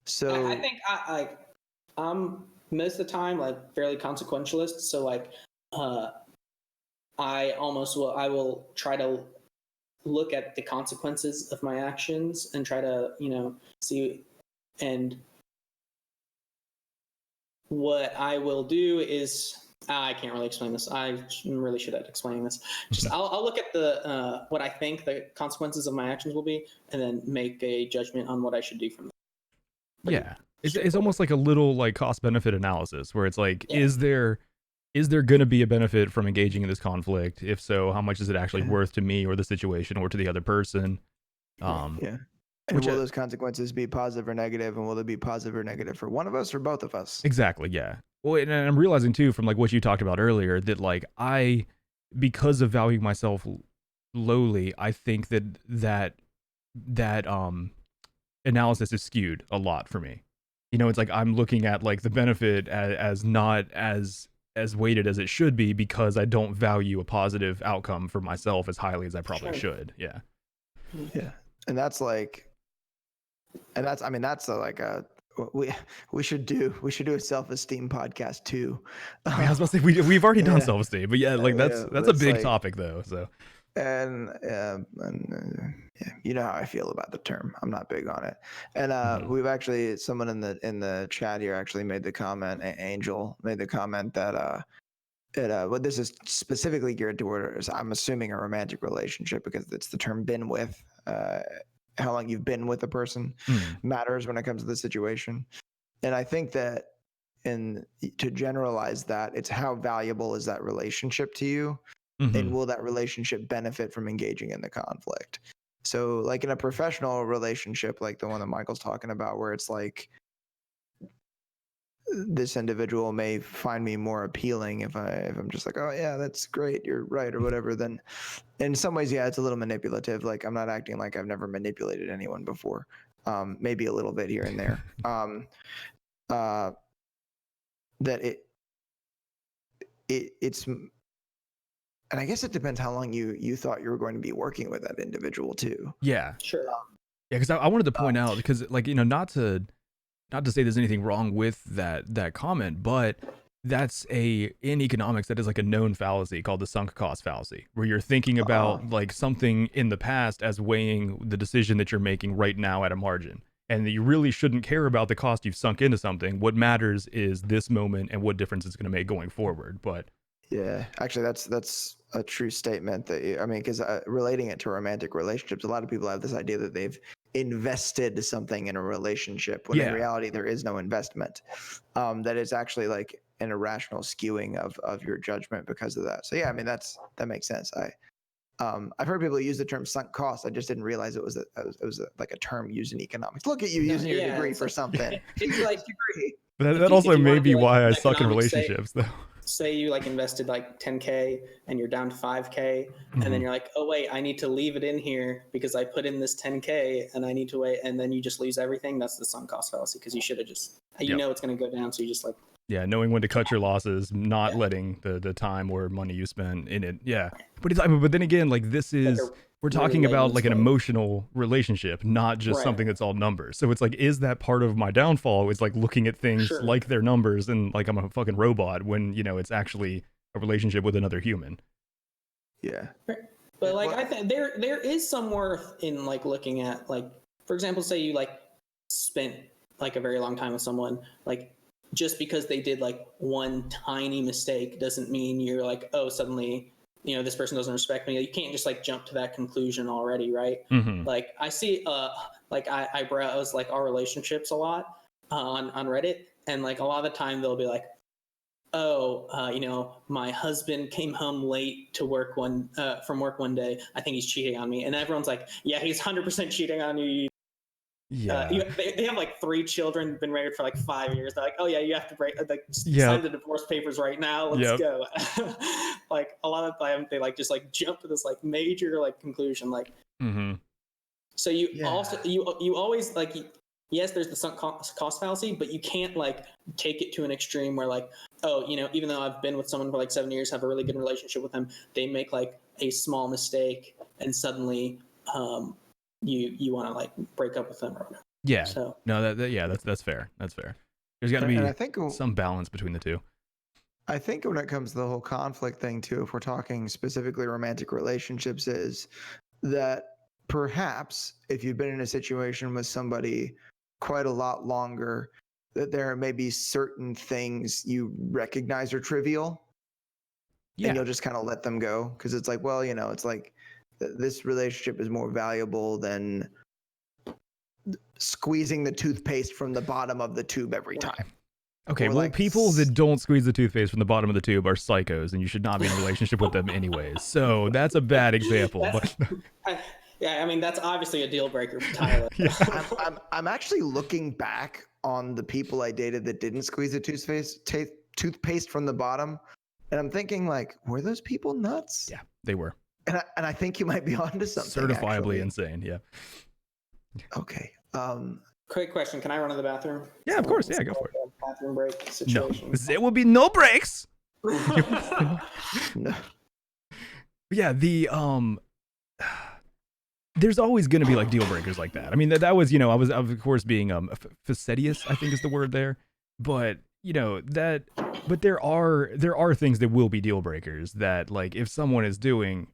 So I think I'm most of the time like fairly consequentialist. So like I will try to look at the consequences of my actions and try to see. And what I will do is I can't really explain this. I really should have explained this. Just I'll look at the what I think the consequences of my actions will be, and then make a judgment on what I should do from there. Yeah, it's almost like a little like cost benefit analysis where it's like, is there going to be a benefit from engaging in this conflict? If so, how much is it actually worth to me or the situation or to the other person? And will those consequences be positive or negative, and will they be positive or negative for one of us or both of us? Exactly, yeah. Well, and I'm realizing too from like what you talked about earlier that like because of valuing myself lowly, I think that analysis is skewed a lot for me. It's like I'm looking at like the benefit as not as weighted as it should be because I don't value a positive outcome for myself as highly as I probably should. Yeah. Yeah. And that's like, we should do a self-esteem podcast too. I was about to say we've already done self-esteem, but yeah, like that's a big topic though. So, and you know how I feel about the term. I'm not big on it. And we've actually, someone in the chat here actually made the comment. Angel made the comment that what this is specifically geared towards, I'm assuming, a romantic relationship, because it's the term "been with." How long you've been with a person matters when it comes to the situation. And I think that to generalize that, it's how valuable is that relationship to you, and will that relationship benefit from engaging in the conflict? So like in a professional relationship, like the one that Michael's talking about, where it's like, this individual may find me more appealing if I'm just like, oh yeah, that's great, you're right, or whatever. Then in some ways, yeah, it's a little manipulative. Like I'm not acting like I've never manipulated anyone before. Maybe a little bit here and there. That it's, and I guess it depends how long you thought you were going to be working with that individual too. Yeah, sure. Yeah, because I wanted to point out, because like not to say there's anything wrong with that comment, but that's in economics, that is like a known fallacy called the sunk cost fallacy, where you're thinking about like something in the past as weighing the decision that you're making right now at a margin. And you really shouldn't care about the cost you've sunk into something. What matters is this moment and what difference it's going to make going forward. But yeah, actually, that's a true statement. Because relating it to romantic relationships, a lot of people have this idea that they've invested something in a relationship, when in reality there is no investment. That is actually like an irrational skewing of your judgment because of that. So yeah, I mean that makes sense. I've heard people use the term sunk cost. I just didn't realize it was like a term used in economics. Look at you using your degree for something. It's like degree. That also may be why I suck in relationships, though. Say you like invested like 10K and you're down to 5K, and then you're like, oh wait, I need to leave it in here because I put in this 10K and I need to wait, and then you just lose everything. That's the sunk cost fallacy, because you should have just, you know it's going to go down, so you just like, yeah, knowing when to cut your losses, not letting the time or money you spend in it. Yeah, but then again, like this is We're talking layman's about like an way. emotional relationship, not just Right. something that's all numbers. So it's like, is that part of my downfall? It's like looking at things Sure. like they're numbers and like I'm a fucking robot when, it's actually a relationship with another human. Yeah. But like I think there is some worth in like looking at, like, for example, say you like spent like a very long time with someone, like just because they did like one tiny mistake doesn't mean you're like, oh, suddenly, this person doesn't respect me. You can't just like jump to that conclusion already, right? Mm-hmm. Like I see like I browse like our relationships a lot on Reddit, and like a lot of the time they'll be like, oh, my husband came home late to work from work one day. I think he's cheating on me. And everyone's like, yeah, he's 100% cheating on you. Yeah. They have like 3 children, been married for like 5 years. They're like, oh yeah, you have to Yep. sign the divorce papers right now. Let's Yep. go. Like a lot of the time they like just like jump to this like major like conclusion. Like, Mm-hmm. so you also you always like, yes, there's the sunk cost fallacy, but you can't like take it to an extreme where like, oh, even though I've been with someone for like 7 years, have a really good relationship with them, they make like a small mistake and suddenly you want to like break up with them or whatever. Yeah. So No, that's fair. That's fair. There's got to be And I think some balance between the two. I think when it comes to the whole conflict thing too, if we're talking specifically romantic relationships, is that perhaps if you've been in a situation with somebody quite a lot longer, that there may be certain things you recognize are trivial, and you'll just kind of let them go because it's like, well, it's like this relationship is more valuable than squeezing the toothpaste from the bottom of the tube every time. Okay, Or well, like people that don't squeeze the toothpaste from the bottom of the tube are psychos, and you should not be in a relationship with them anyways. So that's a bad example. yeah, I mean that's obviously a deal breaker for Tyler. I'm actually looking back on the people I dated that didn't squeeze the toothpaste from the bottom, and I'm thinking like, were those people nuts? Yeah, they were. And I think you might be onto something. Certifiably actually. insane. Yeah. Okay. Quick question: can I run to the bathroom? Yeah, of course. Yeah, go for it. Bathroom break No, situation. there will be no breaks. No. Yeah, there's always going to be like deal breakers like that. I mean, that was, I was of course being fastidious, I think is the word there. But, but there are things that will be deal breakers that like if someone is doing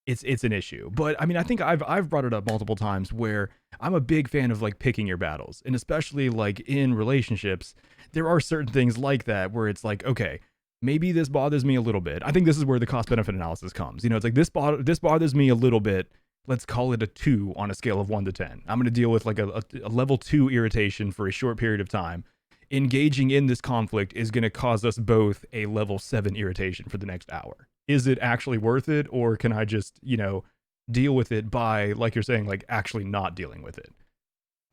it's an issue. But I mean, I think I've brought it up multiple times where I'm a big fan of like picking your battles, and especially like in relationships, there are certain things like that where it's like, okay, maybe this bothers me a little bit. I think this is where the cost benefit analysis comes. It's like this bothers me a little bit. Let's call it a 2 on a scale of 1 to 10. I'm going to deal with like a level 2 irritation for a short period of time. Engaging in this conflict is going to cause us both a level 7 irritation for the next hour. Is it actually worth it, or can I just, deal with it by, like you're saying, like actually not dealing with it?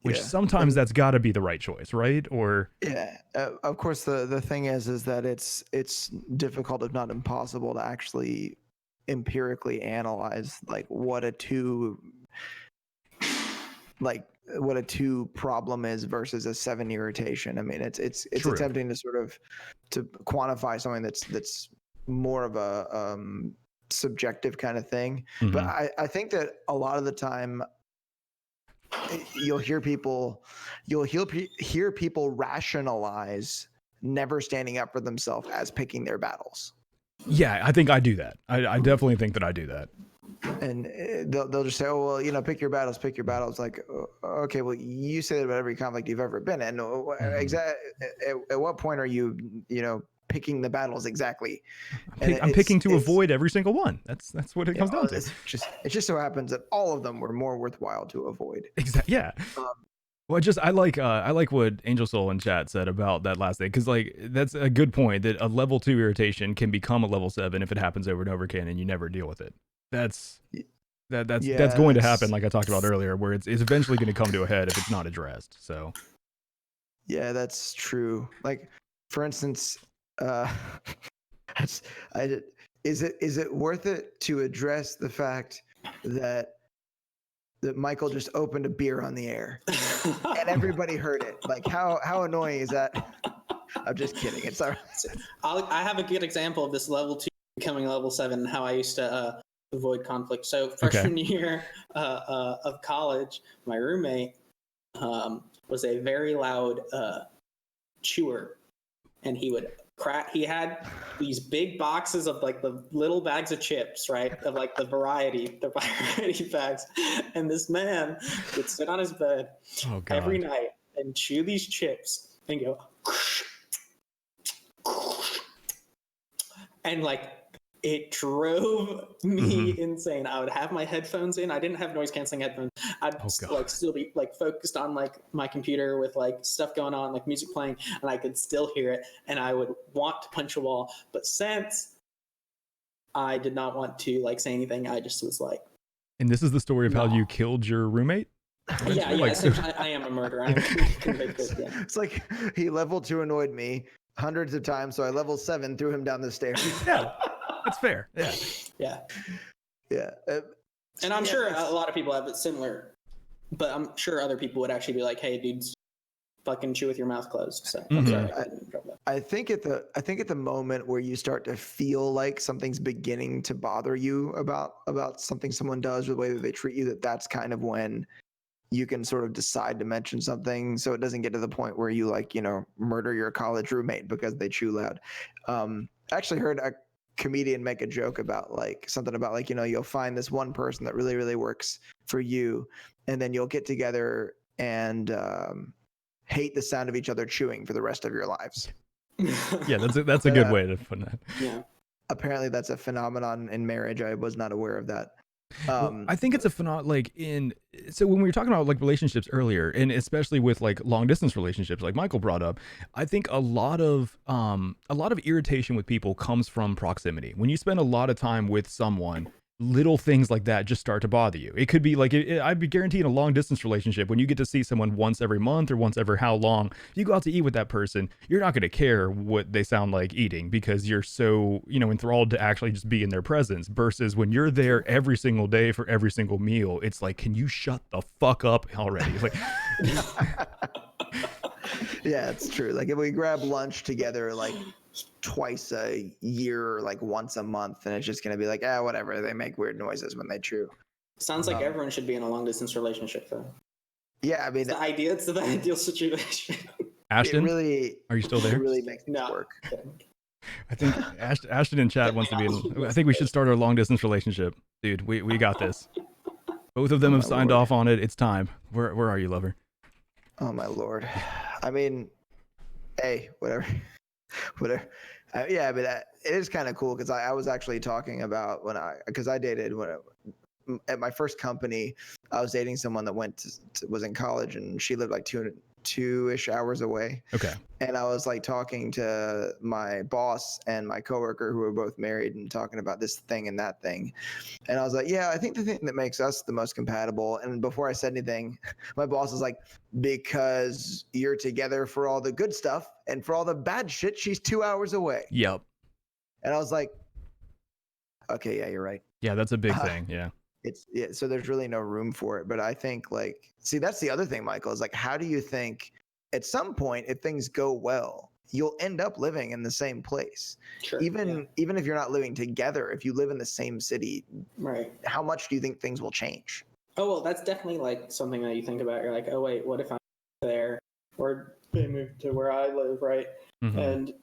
Which sometimes that's got to be the right choice, right? Or of course the thing is that it's difficult, if not impossible, to actually empirically analyze like what a 2 problem is versus a 7 irritation. I mean, it's True. attempting to sort of to quantify something that's more of a subjective kind of thing. Mhm. But I think that a lot of the time you'll hear people rationalize never standing up for themselves as picking their battles. Yeah, I think I do that. I definitely think that I do that. And they'll just say, oh, well, pick your battles. Like, okay, well, you say that about every conflict you've ever been in. At what point are you, picking the battles exactly? I'm picking to avoid every single one. That's what it comes down to. It just so happens that all of them were more worthwhile to avoid. Exactly. Yeah. Well, I like what Angel Soul in chat said about that last thing, because like that's a good point, that a level 2 irritation can become a level 7 if it happens over and over again and you never deal with it. That's going to happen, like I talked about earlier, where it's eventually going to come to a head if it's not addressed. So yeah, that's true. Like, for instance, is it worth it to address the fact that Michael just opened a beer on the air and everybody heard it? Like, how annoying is that? I'm just kidding. It's all right. I have a good example of this level 2 becoming level 7, and how I used to avoid conflict. So freshman year of college, my roommate was a very loud chewer, and he would crack. He had these big boxes of like the little bags of chips, right? Of like the variety bags, and this man would sit on his bed every night and chew these chips and go, and like it drove me insane. I would have my headphones in. I didn't have noise canceling headphones. I'd like still be like focused on like my computer with like stuff going on, like music playing, and I could still hear it. And I would want to punch a wall, but since I did not want to like say anything, I just was like. And this is the story of how you killed your roommate? Yeah, I am a murderer. I'm convicted. Yeah. It's like he level 2 annoyed me hundreds of times, so I level 7 threw him down the stairs. Yeah, that's fair. Yeah. And I'm sure a lot of people have it similar, but I'm sure other people would actually be like, "Hey, dudes, fucking chew with your mouth closed." So I'm sorry. I think at the moment where you start to feel like something's beginning to bother you about something someone does or the way that they treat you, that's kind of when you can sort of decide to mention something, so it doesn't get to the point where you like, murder your college roommate because they chew loud. I actually heard a comedian make a joke about like something about like, you'll find this one person that really, really works for you, and then you'll get together and hate the sound of each other chewing for the rest of your lives. Yeah, that's a good way to put that. Yeah. Apparently that's a phenomenon in marriage. I was not aware of that. I think it's a phenomenon so when we were talking about like relationships earlier, and especially with like long distance relationships like Michael brought up, I think a lot of irritation with people comes from proximity. When you spend a lot of time with someone, little things like that just start to bother you. It could be like, I'd be guaranteed in a long distance relationship, when you get to see someone once every month or once every how long, you go out to eat with that person, you're not going to care what they sound like eating because you're so, enthralled to actually just be in their presence, versus when you're there every single day for every single meal, it's like, can you shut the fuck up already? It's like, yeah, it's true. Like if we grab lunch together, like twice a year, like once a month, and it's just going to be like, whatever. They make weird noises when they chew. Sounds like everyone should be in a long distance relationship, though. Yeah, I mean, it's the ideal situation. Ashton, are you still there? It really makes it work. I think Ashton in chat wants to be in. I think we should start our long distance relationship, dude. We got this. Both of them have signed off on it. It's time. Where are you, lover? Oh my lord. I mean, hey, whatever. Yeah, but it is kind of cool because I was actually talking about because I dated at my first company. I was dating someone that was in college, and she lived like two-ish hours away. Okay. And I was like talking to my boss and my coworker who were both married and talking about this thing and that thing. And I was like, yeah, I think the thing that makes us the most compatible. And before I said anything, my boss was like, because you're together for all the good stuff, and for all the bad shit, she's 2 hours away. Yep. And I was like, okay, yeah, you're right. Yeah, that's a big thing. Yeah. So there's really no room for it. But I think that's the other thing, Michael, is like, how do you think at some point, if things go well, you'll end up living in the same place? Sure, even if you're not living together, if you live in the same city, right? How much do you think things will change? Oh, well, that's definitely like something that you think about. You're like, oh wait, what if I'm there, or they move to where I live, right? Mm-hmm. And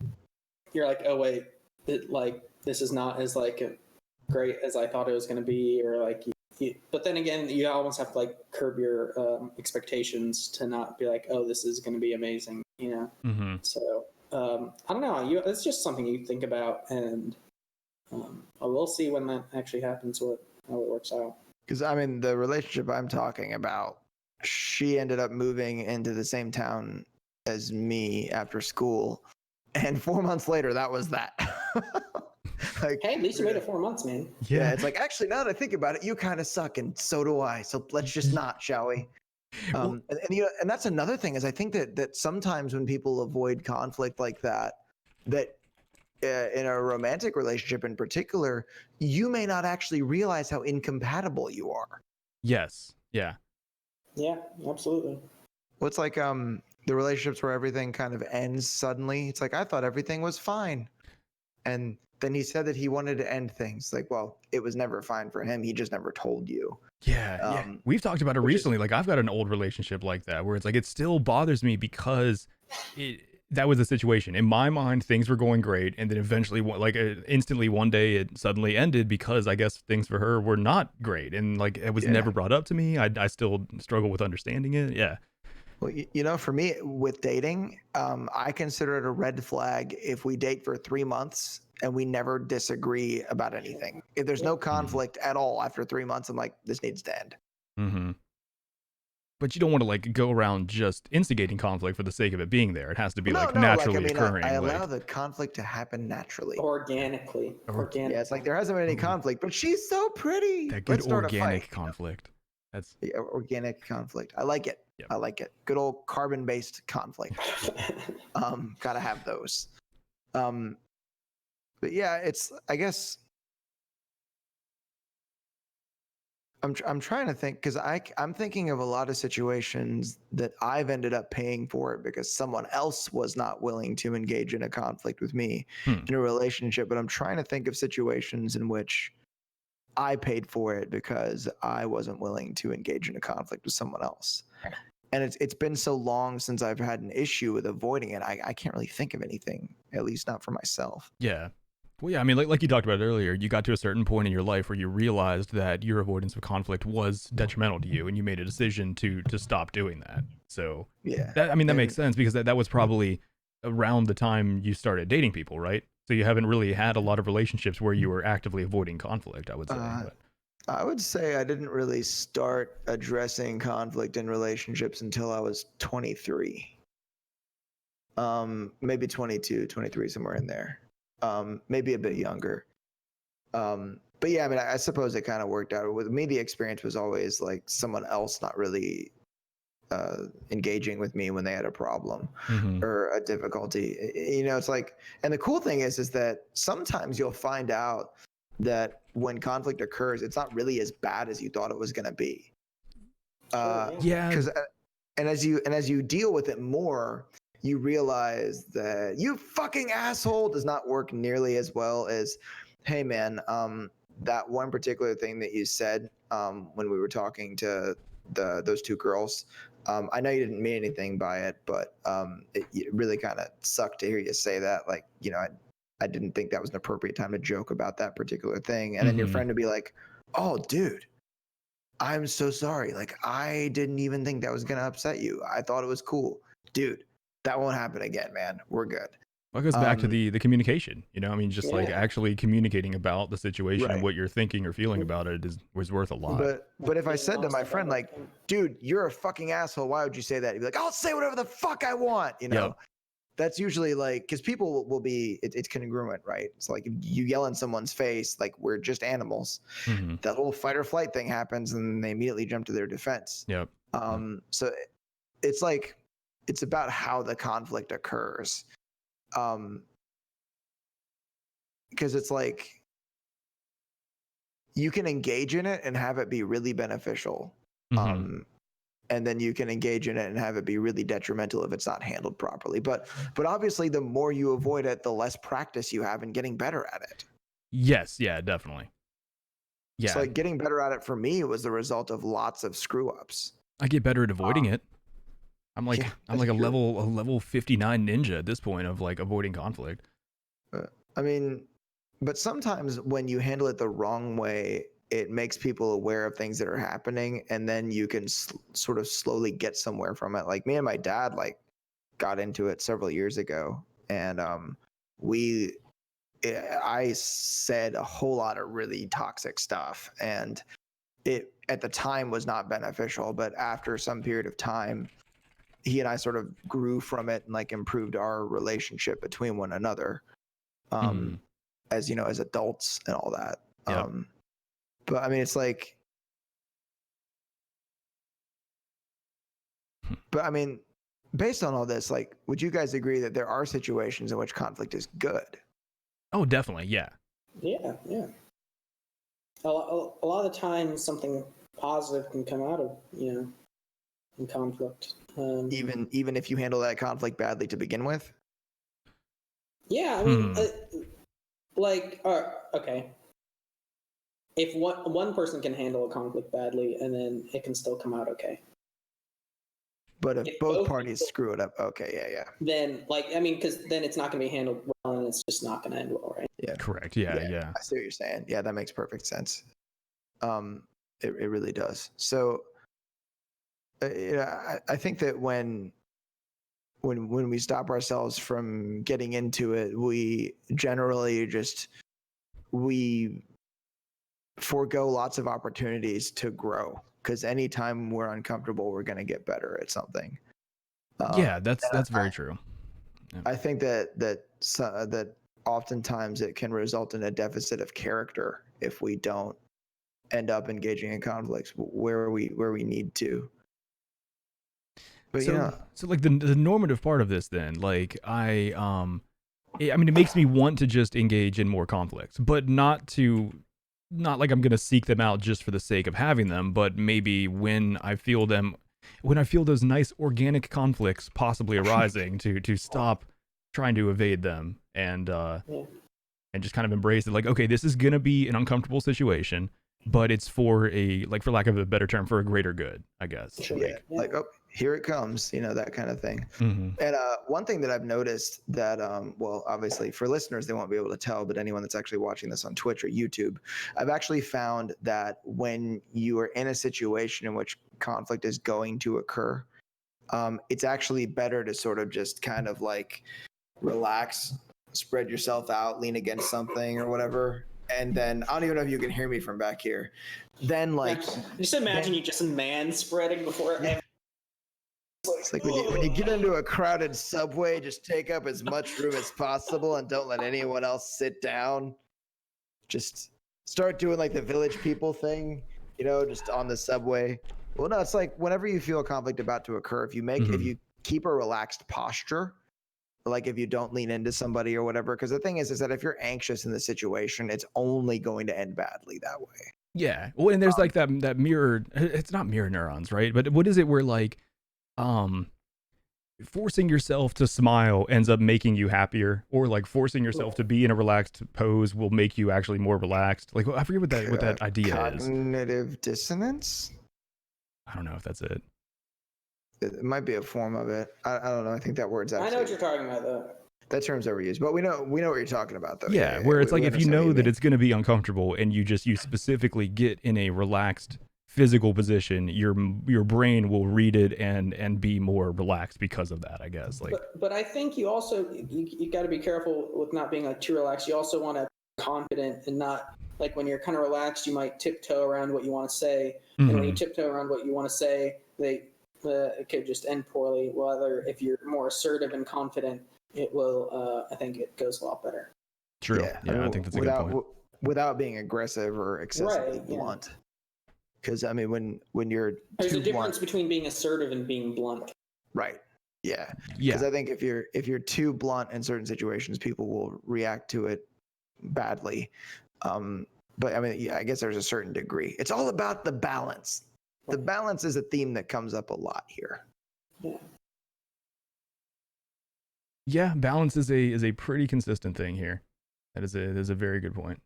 you're like, oh wait, this is not as like great as I thought it was going to be, or like. But then again, you almost have to like curb your expectations to not be like, oh, this is going to be amazing, Mm-hmm. So I don't know. It's just something you think about, and we'll see when that actually happens, how it works out. Because I mean, the relationship I'm talking about, she ended up moving into the same town as me after school, and 4 months later, that was that. Like, hey, at least you made it 4 months, man. Yeah, it's like, actually, now that I think about it, you kind of suck, and so do I. So let's just not, shall we? And that's another thing, is I think that sometimes when people avoid conflict like that in a romantic relationship in particular, you may not actually realize how incompatible you are. Yes. Yeah. Yeah, absolutely. What's like the relationships where everything kind of ends suddenly? It's like, I thought everything was fine. And then he said that he wanted to end things. Like, well, it was never fine for him. He just never told you. Yeah. We've talked about it recently. Like, I've got an old relationship like that where it's like, it still bothers me because that was the situation. In my mind, things were going great. And then eventually, instantly one day, it suddenly ended because I guess things for her were not great. And like, it was never brought up to me. I still struggle with understanding it. Yeah. Well, for me with dating, I consider it a red flag if we date for 3 months and we never disagree about anything. If there's no conflict at all after 3 months, I'm like, this needs to end. Mm-hmm. But you don't want to like go around just instigating conflict for the sake of it being there. It has to be naturally occurring. I allow the conflict to happen naturally, organically. Yeah, it's like there hasn't been any conflict, but she's so pretty. That good Let's start organic a fight. conflict. That's organic conflict. I like it. Yep. I like it. Good old carbon-based conflict. Gotta have those. But yeah, it's, I guess I'm trying to think, because I'm thinking of a lot of situations that I've ended up paying for it because someone else was not willing to engage in a conflict with me in a relationship. But I'm trying to think of situations in which I paid for it because I wasn't willing to engage in a conflict with someone else. And it's been so long since I've had an issue with avoiding it. I can't really think of anything, at least not for myself. Yeah. Well, yeah, I mean, like you talked about earlier, you got to a certain point in your life where you realized that your avoidance of conflict was detrimental to you, and you made a decision to stop doing that. So, yeah, that makes sense, because that was probably around the time you started dating people, right? So you haven't really had a lot of relationships where you were actively avoiding conflict, I would say. I would say I didn't really start addressing conflict in relationships until I was 23. Maybe 22, 23, somewhere in there. Maybe a bit younger. But yeah, I mean, I suppose it kind of worked out. With me, the experience was always like someone else not really engaging with me when they had a problem or a difficulty. It's like, and the cool thing is that sometimes you'll find out that when conflict occurs, it's not really as bad as you thought it was going to be. Because and as you deal with it more, you realize that "you fucking asshole" does not work nearly as well as, "Hey man, that one particular thing that you said when we were talking to those two girls, I know you didn't mean anything by it, but it really kind of sucked to hear you say that. Like, I didn't think that was an appropriate time to joke about that particular thing." And then your friend would be like, "Oh, dude, I'm so sorry. Like, I didn't even think that was going to upset you. I thought it was cool. Dude, that won't happen again, man. We're good." Well, it goes back to the communication, I mean, just like actually communicating about the situation and what you're thinking or feeling about it was worth a lot. But if I said to my friend, like, "Dude, you're a fucking asshole. Why would you say that?" He'd be like, "I'll say whatever the fuck I want." Yep. That's usually like, because people will be, it's congruent, right? It's like if you yell in someone's face, like, we're just animals. That whole fight or flight thing happens and they immediately jump to their defense. Yep. So it's like, it's about how the conflict occurs. Because it's like, you can engage in it and have it be really beneficial. And then you can engage in it and have it be really detrimental if it's not handled properly. But obviously, the more you avoid it, the less practice you have in getting better at it. Yes, yeah, definitely. Yeah. So like, getting better at it for me was the result of lots of screw ups. I get better at avoiding it. I'm like a level 59 ninja at this point of like avoiding conflict. I mean, but sometimes when you handle it the wrong way, it makes people aware of things that are happening, and then you can sort of slowly get somewhere from it. Like, me and my dad got into it several years ago, and I said a whole lot of really toxic stuff, and it at the time was not beneficial, but after some period of time, he and I sort of grew from it and like improved our relationship between one another, as as adults and all that. Yep. But I mean, it's like, but I mean, based on all this, like, would you guys agree that there are situations in which conflict is good? Oh, definitely. Yeah. Yeah. A lot of the time, something positive can come out of, in conflict. Even if you handle that conflict badly to begin with? Yeah, I mean, like, okay. If one person can handle a conflict badly, and then it can still come out okay. But if both parties screw it up, okay, yeah. Then, like, I mean, because then it's not going to be handled well, and it's just not going to end well, right? Yeah. Correct. Yeah. I see what you're saying. Yeah, that makes perfect sense. It really does. So, I think that when we stop ourselves from getting into it, we generally we forego lots of opportunities to grow, because anytime we're uncomfortable, we're going to get better at something. Yeah, that's very true. Yeah. I think that oftentimes it can result in a deficit of character if we don't end up engaging in conflicts where we need to. But so like the normative part of this, then, like I mean, it makes me want to just engage in more conflicts, but not like I'm gonna seek them out just for the sake of having them, but maybe when I feel those nice organic conflicts possibly arising, to stop trying to evade them and just kind of embrace it. Like, okay, this is gonna be an uncomfortable situation, but it's for lack of a better term, for a greater good, I guess. Sure. Like, oh, here it comes, that kind of thing. Mm-hmm. And one thing that I've noticed that, well, obviously for listeners, they won't be able to tell, but anyone that's actually watching this on Twitch or YouTube, I've actually found that when you are in a situation in which conflict is going to occur, it's actually better to sort of just kind of like relax, spread yourself out, lean against something or whatever. And then I don't even know if you can hear me from back here. Then, like, just imagine you just man spreading before. It's like when you get into a crowded subway, just take up as much room as possible and don't let anyone else sit down. Just start doing like the village people thing, just on the subway. Well, no, it's like whenever you feel a conflict about to occur, if you keep a relaxed posture, like if you don't lean into somebody or whatever, because the thing is that if you're anxious in the situation, it's only going to end badly that way. Yeah. Well, and there's like that mirror. It's not mirror neurons, right? But what is it where like, forcing yourself to smile ends up making you happier, or like forcing yourself to be in a relaxed pose will make you actually more relaxed? Like, I forget what that idea is. Cognitive dissonance? I don't know if that's it. It might be a form of it. I don't know. I think that word's actually. I know what you're talking about, though. That term's overused, but we know what you're talking about, though. Yeah, where it's like if you know that it's going to be uncomfortable and you specifically get in a relaxed physical position, your brain will read it and be more relaxed because of that, I guess. Like, but I think you also you got to be careful with not being like too relaxed. You also want to be confident and not like when you're kind of relaxed, you might tiptoe around what you want to say, and when you tiptoe around what you want to say, it could just end poorly. Whether if you're more assertive and confident, it will. I think it goes a lot better. True. Yeah, I think that's a good point. Without being aggressive or excessively blunt. Because I mean, when you're there's a difference between being assertive and being blunt. Right. Yeah. Because I think if you're too blunt in certain situations, people will react to it badly. But I mean, I guess there's a certain degree. It's all about the balance. The balance is a theme that comes up a lot here. Yeah, balance is a pretty consistent thing here. That is a very good point.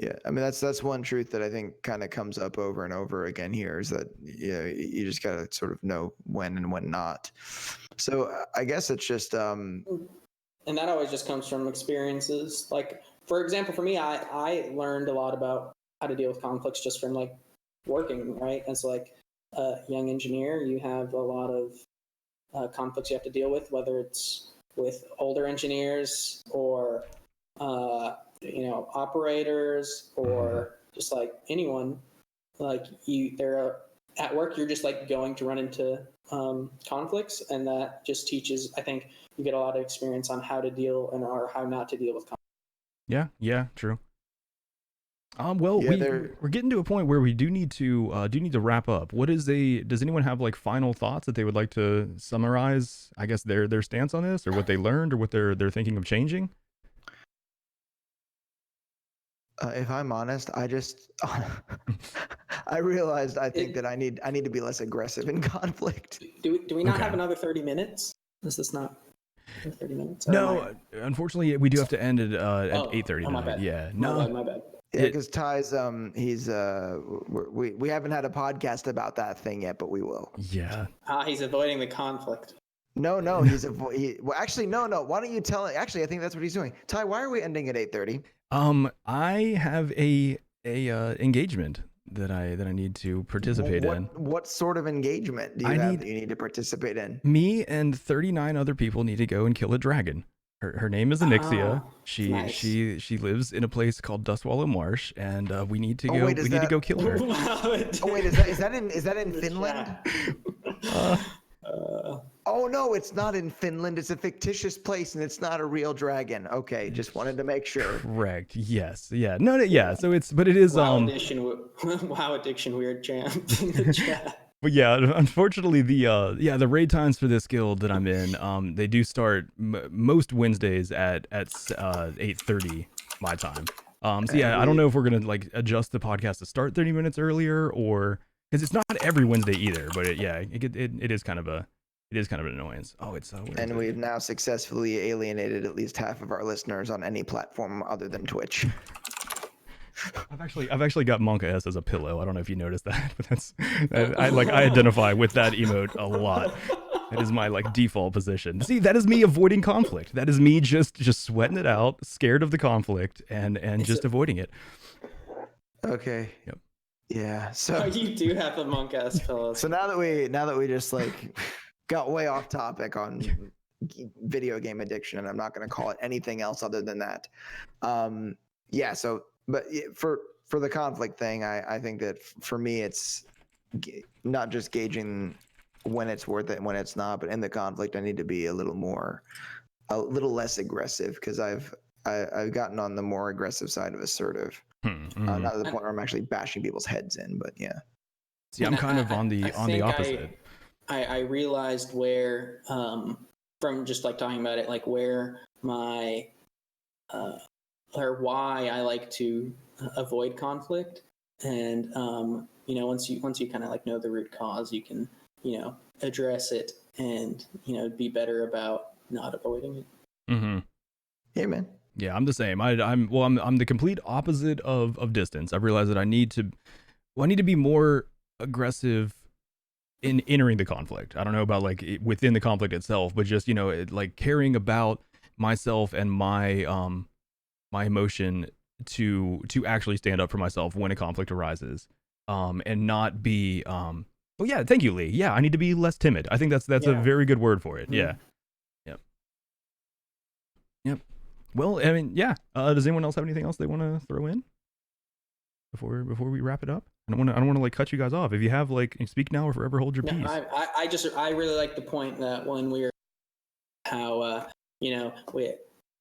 Yeah, I mean that's one truth that I think kind of comes up over and over again here, is that you just gotta sort of know when and when not. So I guess it's just and that always just comes from experiences. Like, for example, for me, I learned a lot about how to deal with conflicts just from like working, right? As like a young engineer, you have a lot of conflicts you have to deal with, whether it's with older engineers or operators or just like anyone. Like they're at work, you're just like going to run into conflicts, and that just teaches. I think you get a lot of experience on how to deal or how not to deal with conflicts. Yeah, true. We're getting to a point where we do need to wrap up. Does anyone have like final thoughts that they would like to summarize, I guess, their stance on this, or what they learned, or what they're thinking of changing? If I'm honest, I just I realized I think that I need to be less aggressive in conflict. Do we not have another 30 minutes? Is this not? 30 minutes? Or am No, unfortunately, we do have to end it at Oh, 8:30 oh, my tonight. bad. Yeah, My no, bad, my bad. Yeah, It- because Ty's we haven't had a podcast about that thing yet, but we will. yeah. He's avoiding the conflict. No, well, actually, no. Why don't you tell it? Actually, I think that's what he's doing. Ty, why are we ending at 8:30? I have a engagement that I need to participate in. What sort of engagement do you have that you need to participate in? Me and 39 other people need to go and kill a dragon. Her name is Anixia. Nice. She lives in a place called Dustwallow Marsh, and we need to Oh, go. wait, We need to go kill her. Oh wait, is that in Finland? Oh no, it's not in Finland. It's a fictitious place, and it's not a real dragon. Okay, just wanted to make sure. Correct. Yes. Yeah. No. Yeah. So but it is Wow addiction weird champ in the chat. But yeah, unfortunately, the raid times for this guild that I'm in, they do start most Wednesdays at 8:30 my time. So yeah, I don't know if we're gonna like adjust the podcast to start 30 minutes earlier, or because it's not every Wednesday either. But it is kind of an annoyance. Oh, it's and we've now successfully alienated at least half of our listeners on any platform other than Twitch. I've actually got Monka S as a pillow. I don't know if you noticed that, but I identify with that emote a lot. That is my like default position. See, that is me avoiding conflict. That is me just sweating it out, scared of the conflict, and just avoiding it. Okay. Yep. Yeah. So you do have the monk ass pillows. So now that we just like got way off topic on video game addiction, and I'm not going to call it anything else other than that. Yeah. So. But for the conflict thing, I think that for me, it's not just gauging when it's worth it and when it's not, but in the conflict, I need to be a little less aggressive, because I've gotten on the more aggressive side of assertive. Mm-hmm. Not to the point where I'm actually bashing people's heads in, but yeah. See, I'm kind of on the opposite. I realized where, from just like talking about it, like where my or why I like to avoid conflict, and once you kind of like know the root cause, you can address it and be better about not avoiding it. Mm-hmm. Yeah, man. Yeah, I'm the same. I'm the complete opposite of distance. I've realized that I need to be more aggressive in entering the conflict. I don't know about like within the conflict itself, but just like caring about myself and my my emotion to actually stand up for myself when a conflict arises, and not be oh yeah, thank you, Lee. Yeah, I need to be less timid. I think that's a very good word for it. Mm-hmm. Yeah. Yep. Well, I mean, yeah. Does anyone else have anything else they want to throw in before we wrap it up? I don't want to like cut you guys off. If you have like, speak now or forever hold your peace. I really like the point that when we're how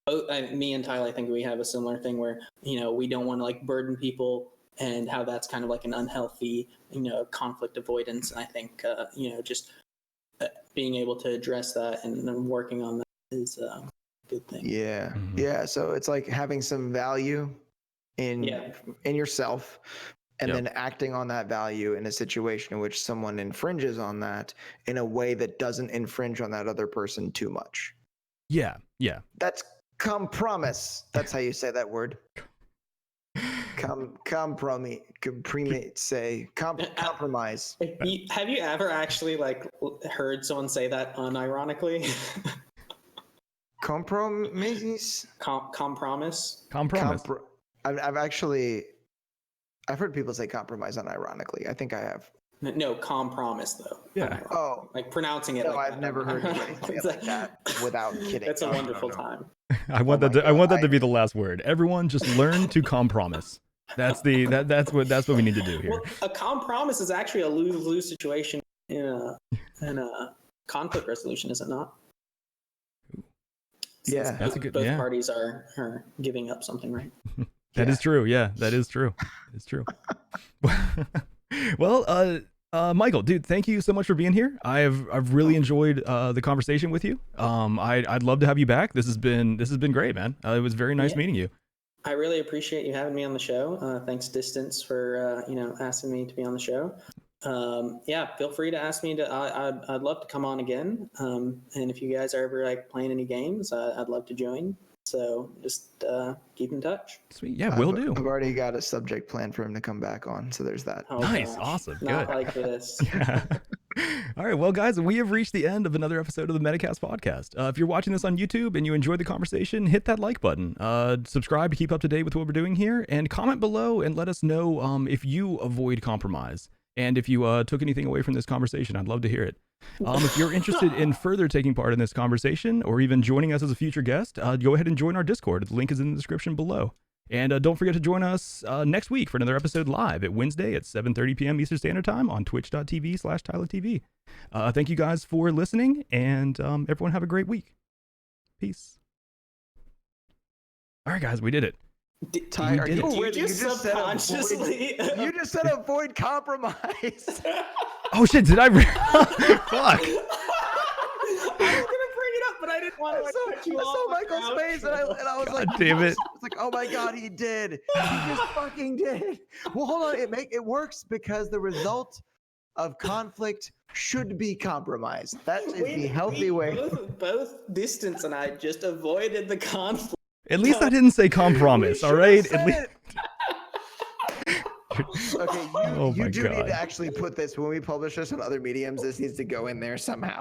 me and Tyler, I think we have a similar thing where we don't want to like burden people, and how that's kind of like an unhealthy conflict avoidance. And I think just being able to address that and working on that is a good thing. Yeah. Mm-hmm. Yeah. So it's like having some value in yourself, and then acting on that value in a situation in which someone infringes on that in a way that doesn't infringe on that other person too much. Yeah. That's compromise. That's how you say that word. Compromise. Have you ever actually like heard someone say that unironically? Compromise. Compromise. I've heard people say compromise unironically. I think I have. No, compromise though. Yeah. Oh, like pronouncing it. No, like I've never heard anybody say it like that without kidding. That's a wonderful time. I want that to be the last word. Everyone, just learn to compromise. That's what we need to do here. Well, a compromise is actually a lose-lose situation in a conflict resolution, is it not? Yeah, that's a good. Both parties are giving up something, right? That is true. Yeah, that is true. It's true. Well, Michael, dude, thank you so much for being here. I've really enjoyed the conversation with you. I'd love to have you back. This has been great, man. It was very nice meeting you. I really appreciate you having me on the show. Thanks, Distance, for asking me to be on the show. yeah, feel free to ask me I'd love to come on again. And if you guys are ever like playing any games, I'd love to join. So just keep in touch. Sweet. Yeah, will do. I've already got a subject planned for him to come back on, so there's that. Oh, Nice. gosh. Awesome. Not Good. like this. Yeah. All right. Well, guys, we have reached the end of another episode of the Metacast podcast. If you're watching this on YouTube and you enjoyed the conversation, hit that like button. Subscribe to keep up to date with what we're doing here, and comment below and let us know if you avoid compromise and if you took anything away from this conversation. I'd love to hear it. If you're interested in further taking part in this conversation or even joining us as a future guest, go ahead and join our Discord. The link is in the description below. And don't forget to join us next week for another episode live at Wednesday at 7:30 p.m. Eastern Standard Time on twitch.tv/TylerTV. Thank you guys for listening, and everyone have a great week. Peace. All right, guys, we did it. Ty, are did it. you You just subconsciously. You just said avoid compromise. Oh shit! Did I? Fuck. I was gonna bring it up, but I didn't want to cut you I off. saw Michael's face, and I was God like, damn it. I was like, oh my god, he did. He just fucking did. Well, hold on. It works because the result of conflict should be compromise. That is the healthy way. Both Distance and I just avoided the conflict. At least I didn't say compromise. All right. At least. Okay, Oh you my do God. need to actually put this when we publish this on other mediums. This needs to go in there somehow.